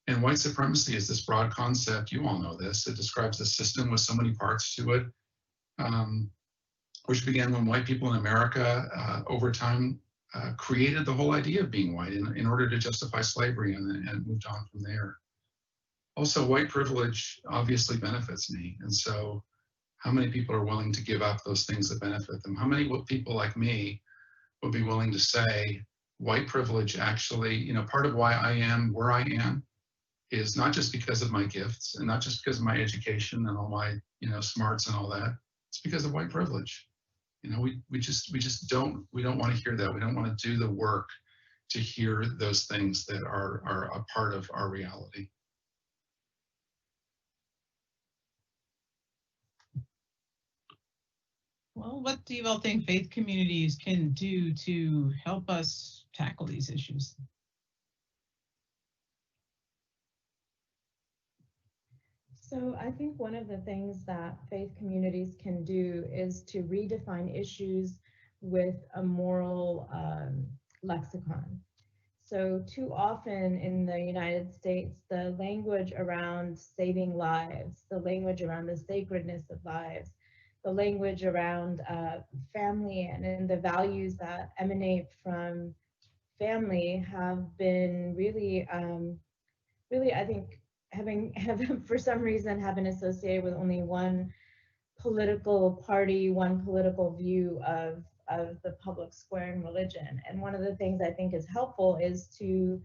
And white supremacy is this broad concept, you all know this, it describes a system with so many parts to it, which began when white people in America over time created the whole idea of being white in order to justify slavery, and moved on from there. Also, white privilege obviously benefits me. And so how many people are willing to give up those things that benefit them? How many people like me would be willing to say white privilege actually, you know, part of why I am where I am is not just because of my gifts and not just because of my education and all my, you know, smarts and all that. It's because of white privilege. You know, we just don't want to hear that. We don't want to do the work to hear those things that are a part of our reality. Well, what do you all think faith communities can do to help us tackle these issues? So I think one of the things that faith communities can do is to redefine issues with a moral lexicon. So too often in the United States, the language around saving lives, the language around the sacredness of lives, the language around family and the values that emanate from family have been really, really, I think, have for some reason have been associated with only one political party, one political view of the public square in religion. And one of the things I think is helpful is to,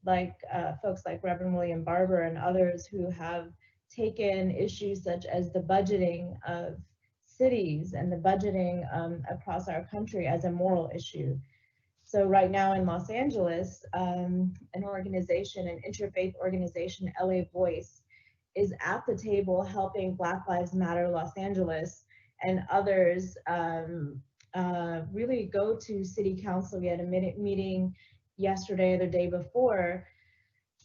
like folks like Reverend William Barber and others who have taken issues such as the budgeting of cities and the budgeting across our country as a moral issue. So right now in Los Angeles, an organization, an interfaith organization, LA Voice, is at the table helping Black Lives Matter Los Angeles and others really go to city council. We had a meeting yesterday or the day before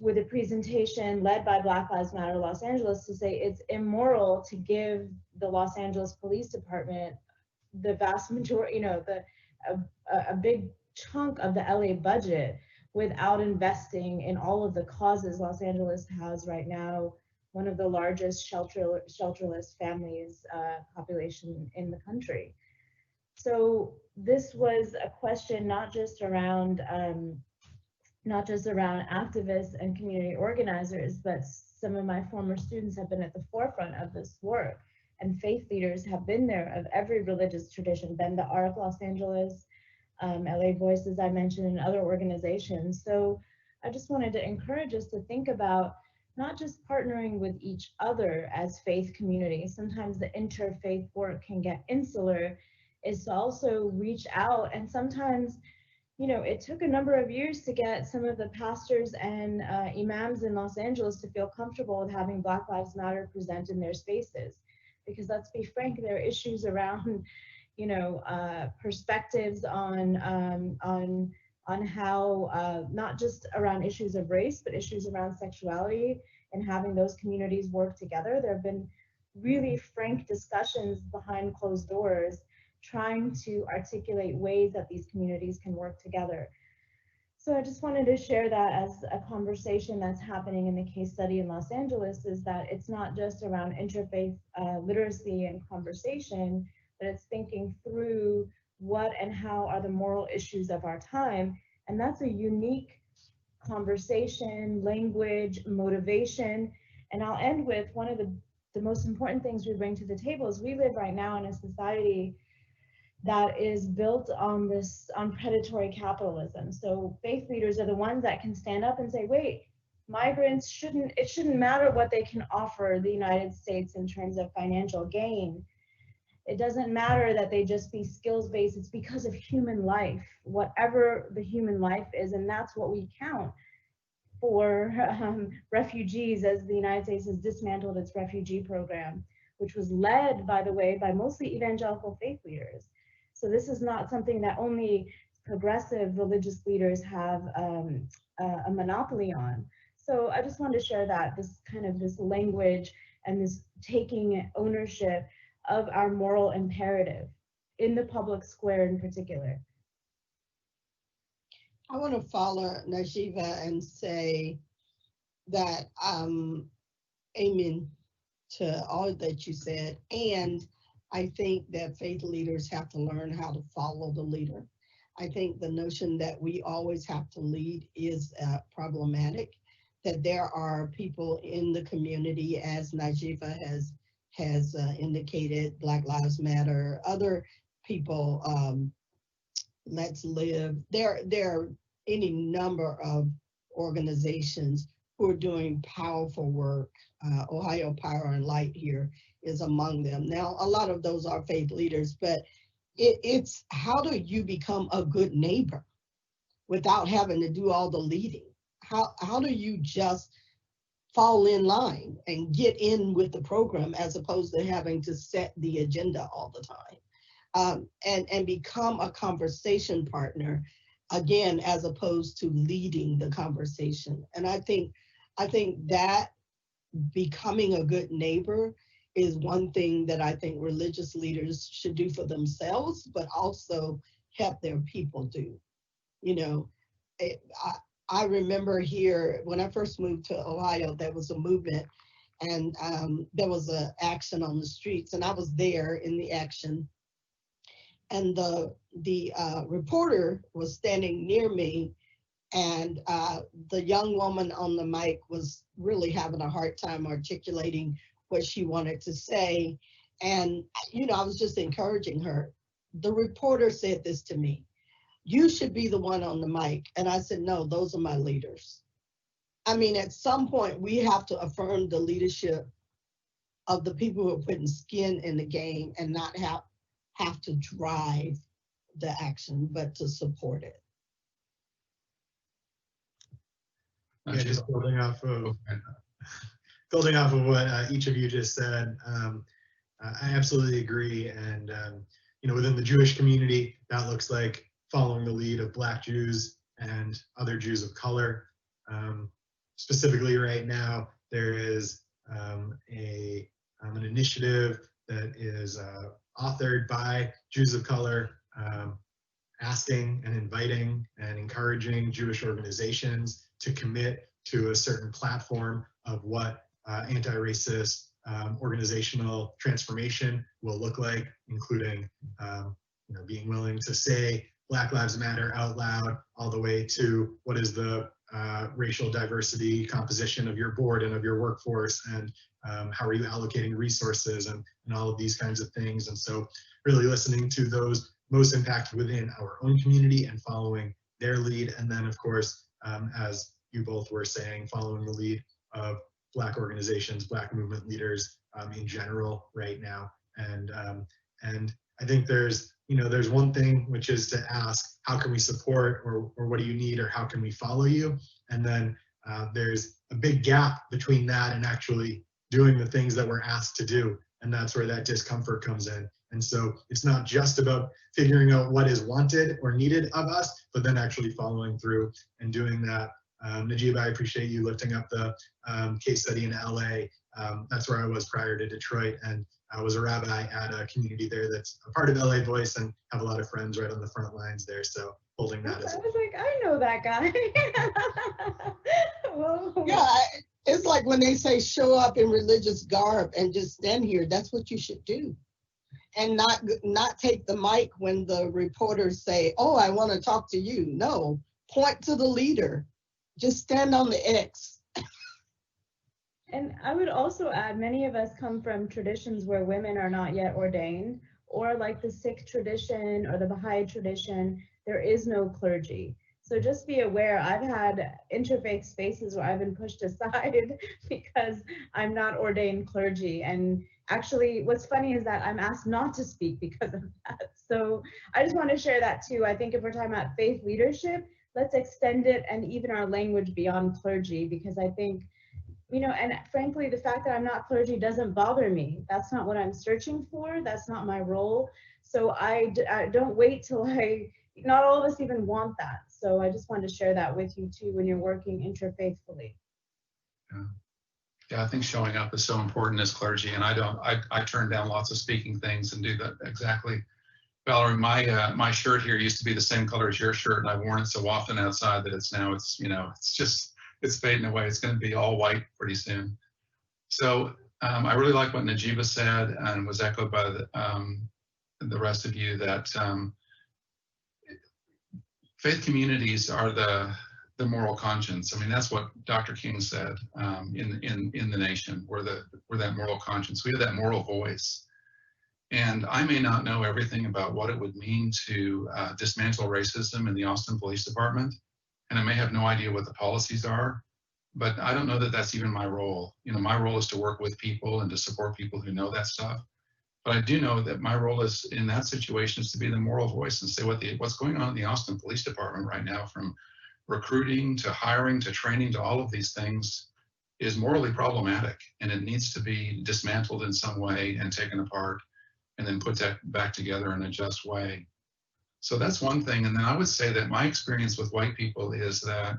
with a presentation led by Black Lives Matter Los Angeles to say it's immoral to give the Los Angeles Police Department the vast majority, you know, a big chunk of the LA budget without investing in all of the causes. Los Angeles has right now one of the largest shelterless families population in the country. So this was a question not just around activists and community organizers, but some of my former students have been at the forefront of this work, and faith leaders have been there of every religious tradition, Bend the Arc Los Angeles, LA Voice, as I mentioned, and other organizations. So I just wanted to encourage us to think about not just partnering with each other as faith communities. Sometimes the interfaith work can get insular, is to also reach out. And sometimes, you know, it took a number of years to get some of the pastors and imams in Los Angeles to feel comfortable with having Black Lives Matter present in their spaces. Because let's be frank, there are issues around, you know, perspectives on how, not just around issues of race, but issues around sexuality and having those communities work together. There have been really frank discussions behind closed doors trying to articulate ways that these communities can work together. So I just wanted to share that as a conversation that's happening in the case study in Los Angeles, is that it's not just around interfaith literacy and conversation, but it's thinking through what and how are the moral issues of our time. And that's a unique conversation, language, motivation. And I'll end with one of the most important things we bring to the table is we live right now in a society that is built on predatory capitalism. So faith leaders are the ones that can stand up and say, wait, migrants it shouldn't matter what they can offer the United States in terms of financial gain. It doesn't matter that they just be skills-based. It's because of human life, whatever the human life is, and that's what we count for refugees, as the United States has dismantled its refugee program, which was led, by the way, by mostly evangelical faith leaders. So this is not something that only progressive religious leaders have a monopoly on. So I just wanted to share that, this language and this taking ownership of our moral imperative in the public square in particular. I want to follow Najiva and say that amen to all that you said. And I think that faith leaders have to learn how to follow the leader. I think the notion that we always have to lead is problematic, that there are people in the community, as Najiva has indicated, Black Lives Matter, other people Let's Live. There are any number of organizations who are doing powerful work. Ohio Power and Light here is among them. Now, a lot of those are faith leaders, but it's how do you become a good neighbor without having to do all the leading? How do you just fall in line and get in with the program as opposed to having to set the agenda all the time? And become a conversation partner, again, as opposed to leading the conversation. And I think that becoming a good neighbor is one thing that I think religious leaders should do for themselves, but also help their people do. You know, I remember here when I first moved to Ohio, there was a movement and there was an action on the streets, and I was there in the action. And the reporter was standing near me, and the young woman on the mic was really having a hard time articulating what she wanted to say. And, you know, I was just encouraging her. The reporter said this to me: "You should be the one on the mic." And I said, "No, those are my leaders." I mean, at some point, we have to affirm the leadership of the people who are putting skin in the game and not have to drive the action, but to support it. Yeah, just building off of what each of you just said, I absolutely agree. And you know, within the Jewish community, that looks like following the lead of Black Jews and other Jews of color. Specifically, right now, there is an initiative that is authored by Jews of color, asking and inviting and encouraging Jewish organizations to commit to a certain platform of what anti-racist organizational transformation will look like, including you know, being willing to say Black Lives Matter out loud, all the way to what is the racial diversity composition of your board and of your workforce, and how are you allocating resources, and all of these kinds of things. And so really listening to those most impacted within our own community and following their lead. And then, of course, as you both were saying, following the lead of Black organizations, Black movement leaders in general right now. And I think there's one thing, which is to ask, how can we support, or what do you need, or how can we follow you? And then there's a big gap between that and actually doing the things that we're asked to do. And that's where that discomfort comes in. And so it's not just about figuring out what is wanted or needed of us, but then actually following through and doing that. Najib, I appreciate you lifting up the case study in LA. That's where I was prior to Detroit, and I was a rabbi at a community there that's a part of LA Voice, and have a lot of friends right on the front lines there. So holding that as I was like, I know that guy. Whoa. Yeah, it's like when they say show up in religious garb and just stand here. That's what you should do, and not take the mic when the reporters say, "Oh, I want to talk to you." No, point to the leader. Just stand on the X. And I would also add, many of us come from traditions where women are not yet ordained, or like the Sikh tradition or the Baha'i tradition, there is no clergy. So just be aware, I've had interfaith spaces where I've been pushed aside because I'm not ordained clergy. And actually, what's funny is that I'm asked not to speak because of that. So I just want to share that too. I think if we're talking about faith leadership, let's extend it and even our language beyond clergy, because I think, you know, and frankly, the fact that I'm not clergy doesn't bother me. That's not what I'm searching for. That's not my role. So I don't wait till not all of us even want that. So I just wanted to share that with you too when you're working interfaithfully. Yeah, I think showing up is so important as clergy, and I turn down lots of speaking things and do that exactly. Valerie, my shirt here used to be the same color as your shirt, and I've worn it so often outside that it's fading away. It's going to be all white pretty soon. So I really like what Najiba said, and was echoed by the rest of you, that faith communities are the moral conscience. I mean, that's what Dr. King said in the nation. We're that moral conscience. We have that moral voice. And I may not know everything about what it would mean to dismantle racism in the Austin Police Department, and I may have no idea what the policies are, but I don't know that that's even my role. You know, my role is to work with people and to support people who know that stuff. But I do know that my role is in that situation is to be the moral voice and say what's going on in the Austin Police Department right now, from recruiting to hiring to training to all of these things, is morally problematic, and it needs to be dismantled in some way and taken apart and then put that back together in a just way. So that's one thing. And then I would say that my experience with white people is that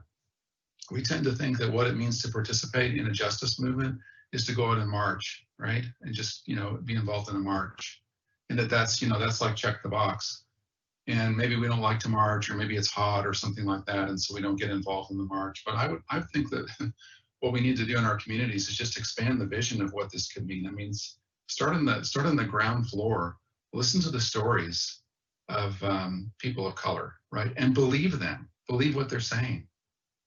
we tend to think that what it means to participate in a justice movement is to go out and march, right? And just, you know, be involved in a march. And that's, you know, that's like check the box. And maybe we don't like to march, or maybe it's hot or something like that, and so we don't get involved in the march. But I think that what we need to do in our communities is just expand the vision of what this could mean. I mean, start on the ground floor, listen to the stories of people of color, right? And believe them, believe what they're saying.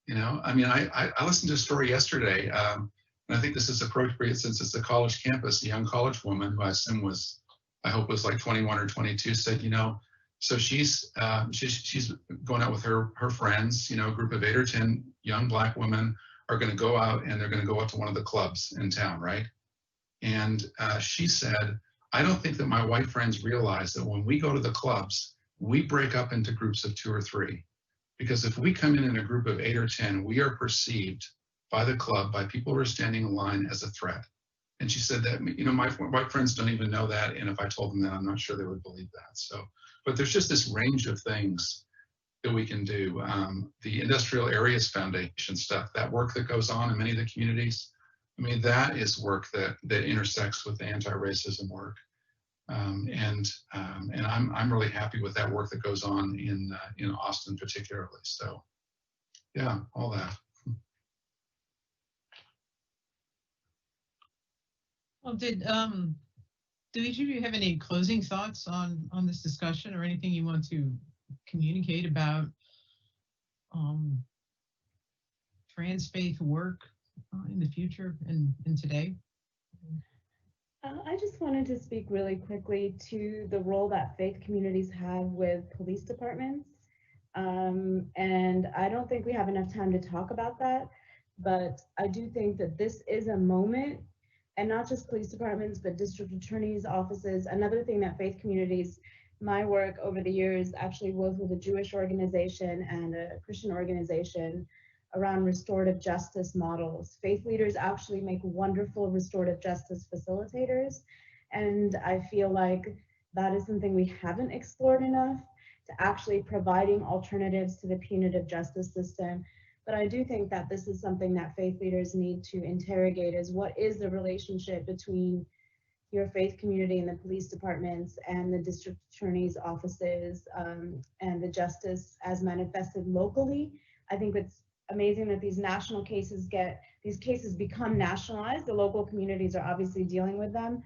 You know, I mean, I listened to a story yesterday, and I think this is appropriate since it's a college campus. A young college woman, who I assume was, I hope was like 21 or 22, said, you know, so she's going out with her friends, you know, a group of 8 or 10 young Black women are going to go out, and they're going to go out to one of the clubs in town, right? And she said, I don't think that my white friends realize that when we go to the clubs, we break up into groups of 2 or 3. Because if we come in a group of 8 or 10, we are perceived by the club, by people who are standing in line, as a threat. And she said that, you know, my white friends don't even know that. And if I told them that, I'm not sure they would believe that. So, but there's just this range of things that we can do. The Industrial Areas Foundation stuff, that work that goes on in many of the communities, I mean, that is work that intersects with the anti-racism work. And I'm really happy with that work that goes on in Austin particularly. So yeah, all that. Well, do each of you have any closing thoughts on this discussion, or anything you want to communicate about trans faith work in the future and today? I just wanted to speak really quickly to the role that faith communities have with police departments. And I don't think we have enough time to talk about that, but I do think that this is a moment, and not just police departments, but district attorneys' offices. Another thing that faith communities, my work over the years, actually was with a Jewish organization and a Christian organization around restorative justice models. Faith leaders actually make wonderful restorative justice facilitators. And I feel like that is something we haven't explored enough, to actually providing alternatives to the punitive justice system. But I do think that this is something that faith leaders need to interrogate, is what is the relationship between your faith community and the police departments and the district attorney's offices, and the justice as manifested locally. I think it's amazing that these national cases become nationalized. The local communities are obviously dealing with them.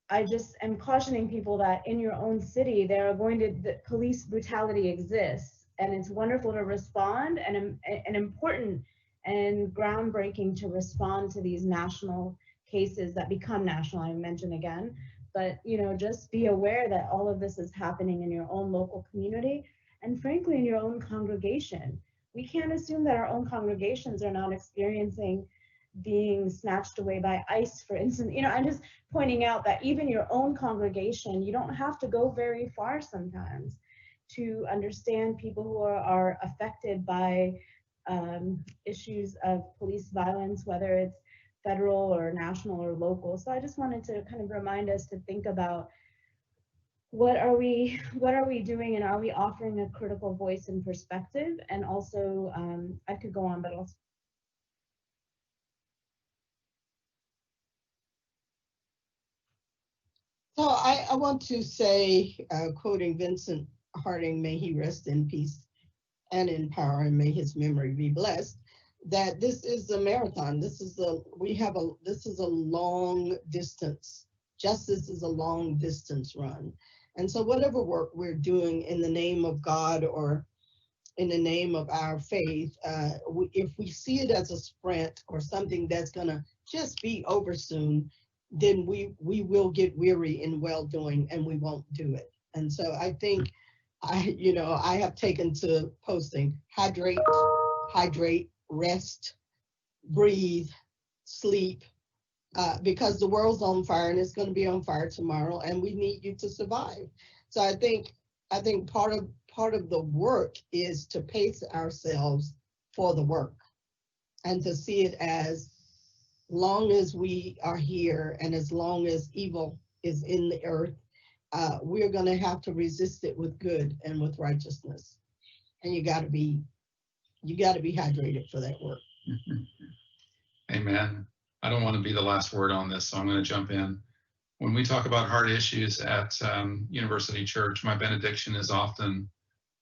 I just am cautioning people that in your own city, the police brutality exists, and it's wonderful to respond, and important and groundbreaking to respond to these national cases that become national, I mentioned again. But, you know, just be aware that all of this is happening in your own local community, and frankly, in your own congregation. We can't assume that our own congregations are not experiencing being snatched away by ICE, for instance. You know, I'm just pointing out that even your own congregation, you don't have to go very far sometimes to understand people who are affected by issues of police violence, whether it's federal or national or local. So I just wanted to kind of remind us to think about what are we doing, and are we offering a critical voice and perspective? And also, I could go on, but also. So I want to say, quoting Vincent Harding, may he rest in peace and in power, and may his memory be blessed, that this is a marathon. This is a long distance. Justice is a long distance run. And so whatever work we're doing in the name of God or in the name of our faith, if we see it as a sprint or something that's gonna just be over soon, then we will get weary in well-doing and we won't do it. And so I think I have taken to posting hydrate, rest, breathe, sleep, because the world's on fire and it's going to be on fire tomorrow, and we need you to survive. So I think part of the work is to pace ourselves for the work and to see it as long as we are here and as long as evil is in the earth, we're going to have to resist it with good and with righteousness. And you got to be hydrated for that work. Amen. I don't want to be the last word on this, so I'm going to jump in. When we talk about hard issues at University Church, my benediction is often,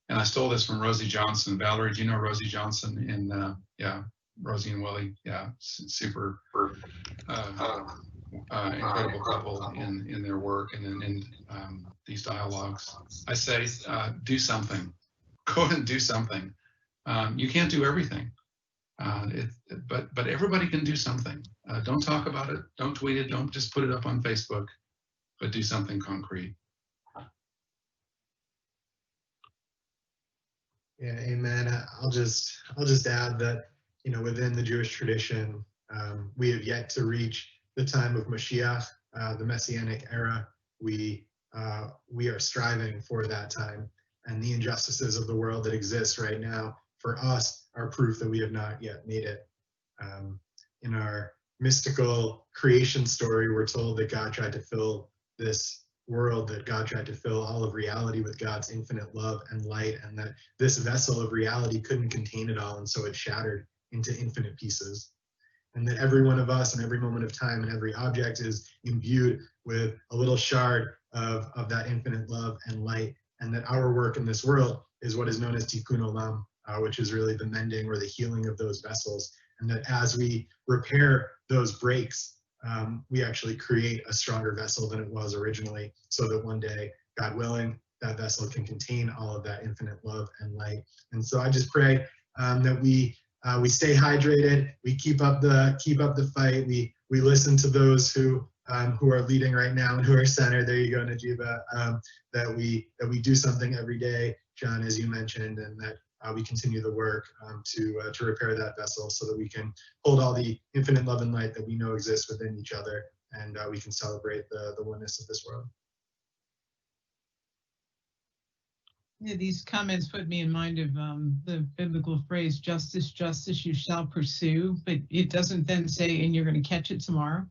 and I stole this from Rosie Johnson. Valerie, do you know Rosie Johnson? Rosie and Willie, super incredible couple in their work and in these dialogues. I say, do something. Go and do something. You can't do everything, but everybody can do something. Don't talk about it. Don't tweet it. Don't just put it up on Facebook, but do something concrete. Yeah, amen. I'll just add that, within the Jewish tradition, we have yet to reach the time of Mashiach, the Messianic era. We are striving for that time, and the injustices of the world that exist right now for us are proof that we have not yet made it. In our mystical creation story, we're told that God tried to fill this world, that God tried to fill all of reality with God's infinite love and light, and that this vessel of reality couldn't contain it all, and so it shattered into infinite pieces. And that every one of us and every moment of time and every object is imbued with a little shard of that infinite love and light, and that our work in this world is what is known as tikkun olam, which is really the mending or the healing of those vessels. And that as we repair those breaks, we actually create a stronger vessel than it was originally, so that one day, God willing, that vessel can contain all of that infinite love and light. And so I just pray that we stay hydrated, we keep up the fight, we listen to those who are leading right now and who are centered. There you go, Najiba. That we do something every day, John, as you mentioned, and that we continue the work to repair that vessel so that we can hold all the infinite love and light that we know exists within each other, and we can celebrate the oneness of this world. Yeah, these comments put me in mind of the biblical phrase, justice, justice you shall pursue, but it doesn't then say, and you're going to catch it tomorrow.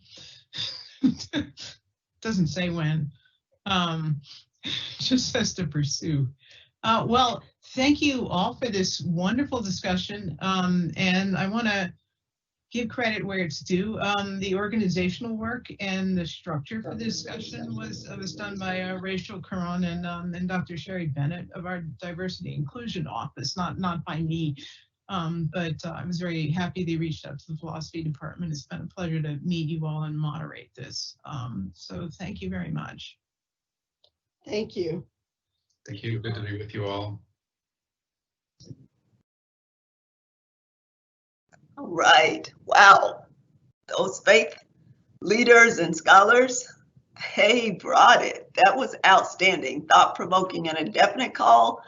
Doesn't say when. It just says to pursue. Well, thank you all for this wonderful discussion. And I want to give credit where it's due. The organizational work and the structure for the discussion was done by Rachel Caron and Dr. Sherry Bennett of our Diversity Inclusion Office, not by me. But I was very happy they reached out to the philosophy department. It's been a pleasure to meet you all and moderate this. So thank you very much. Thank you. Thank you. Good to be with you all. All right. Wow. Those faith leaders and scholars, they brought it. That was outstanding, thought-provoking, and a definite call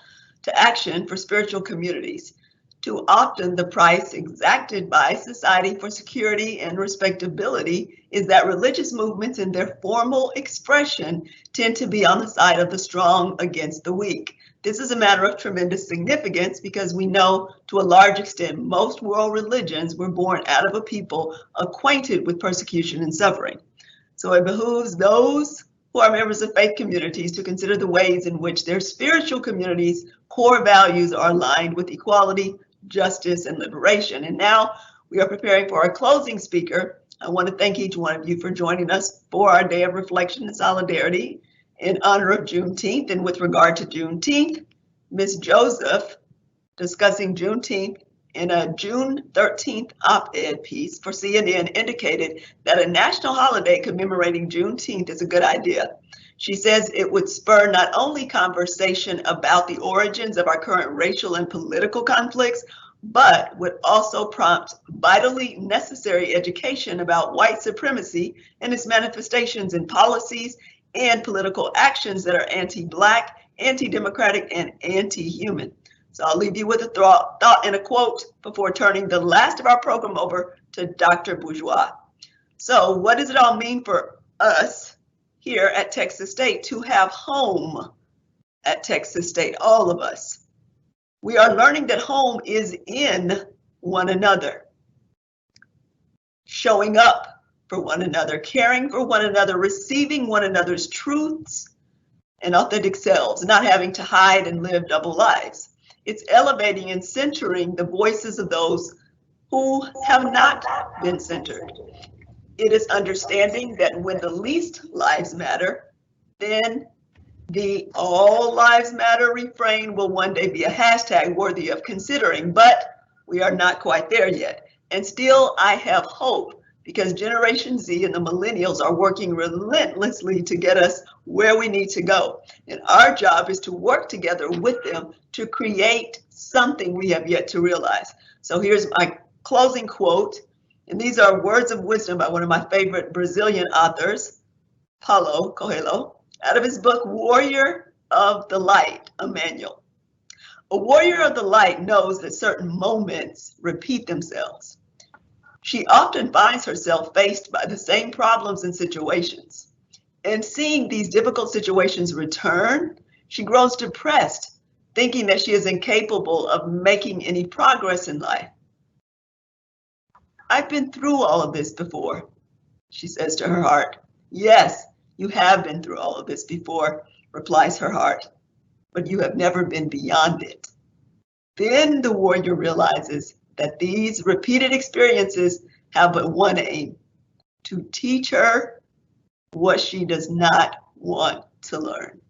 to action for spiritual communities. Too often, the price exacted by society for security and respectability is that religious movements in their formal expression tend to be on the side of the strong against the weak. This is a matter of tremendous significance because we know to a large extent most world religions were born out of a people acquainted with persecution and suffering. So it behooves those who are members of faith communities to consider the ways in which their spiritual communities' core values are aligned with equality, justice, and liberation. And now we are preparing for our closing speaker. I want to thank each one of you for joining us for our day of reflection and solidarity in honor of Juneteenth. And with regard to Juneteenth, Ms. Joseph, discussing Juneteenth in a June 13th op-ed piece for CNN, indicated that a national holiday commemorating Juneteenth is a good idea. She says it would spur not only conversation about the origins of our current racial and political conflicts, but would also prompt vitally necessary education about white supremacy and its manifestations in policies and political actions that are anti-Black, anti-democratic, and anti-human. So I'll leave you with a thought and a quote before turning the last of our program over to Dr. Bourgeois. So what does it all mean for us here at Texas State to have home at Texas State, all of us? We are learning that home is in one another, showing up for one another, caring for one another, receiving one another's truths and authentic selves, not having to hide and live double lives. It's elevating and centering the voices of those who have not been centered. It is understanding that when the least lives matter, then the all lives matter refrain will one day be a hashtag worthy of considering, but we are not quite there yet. And still, I have hope because Generation Z and the millennials are working relentlessly to get us where we need to go. And our job is to work together with them to create something we have yet to realize. So here's my closing quote. And these are words of wisdom by one of my favorite Brazilian authors, Paulo Coelho, out of his book, Warrior of the Light, Emmanuel. A warrior of the light knows that certain moments repeat themselves. She often finds herself faced by the same problems and situations. And seeing these difficult situations return, she grows depressed, thinking that she is incapable of making any progress in life. I've been through all of this before, she says to her heart. Yes, you have been through all of this before, replies her heart, but you have never been beyond it. Then the warrior realizes that these repeated experiences have but one aim, to teach her what she does not want to learn.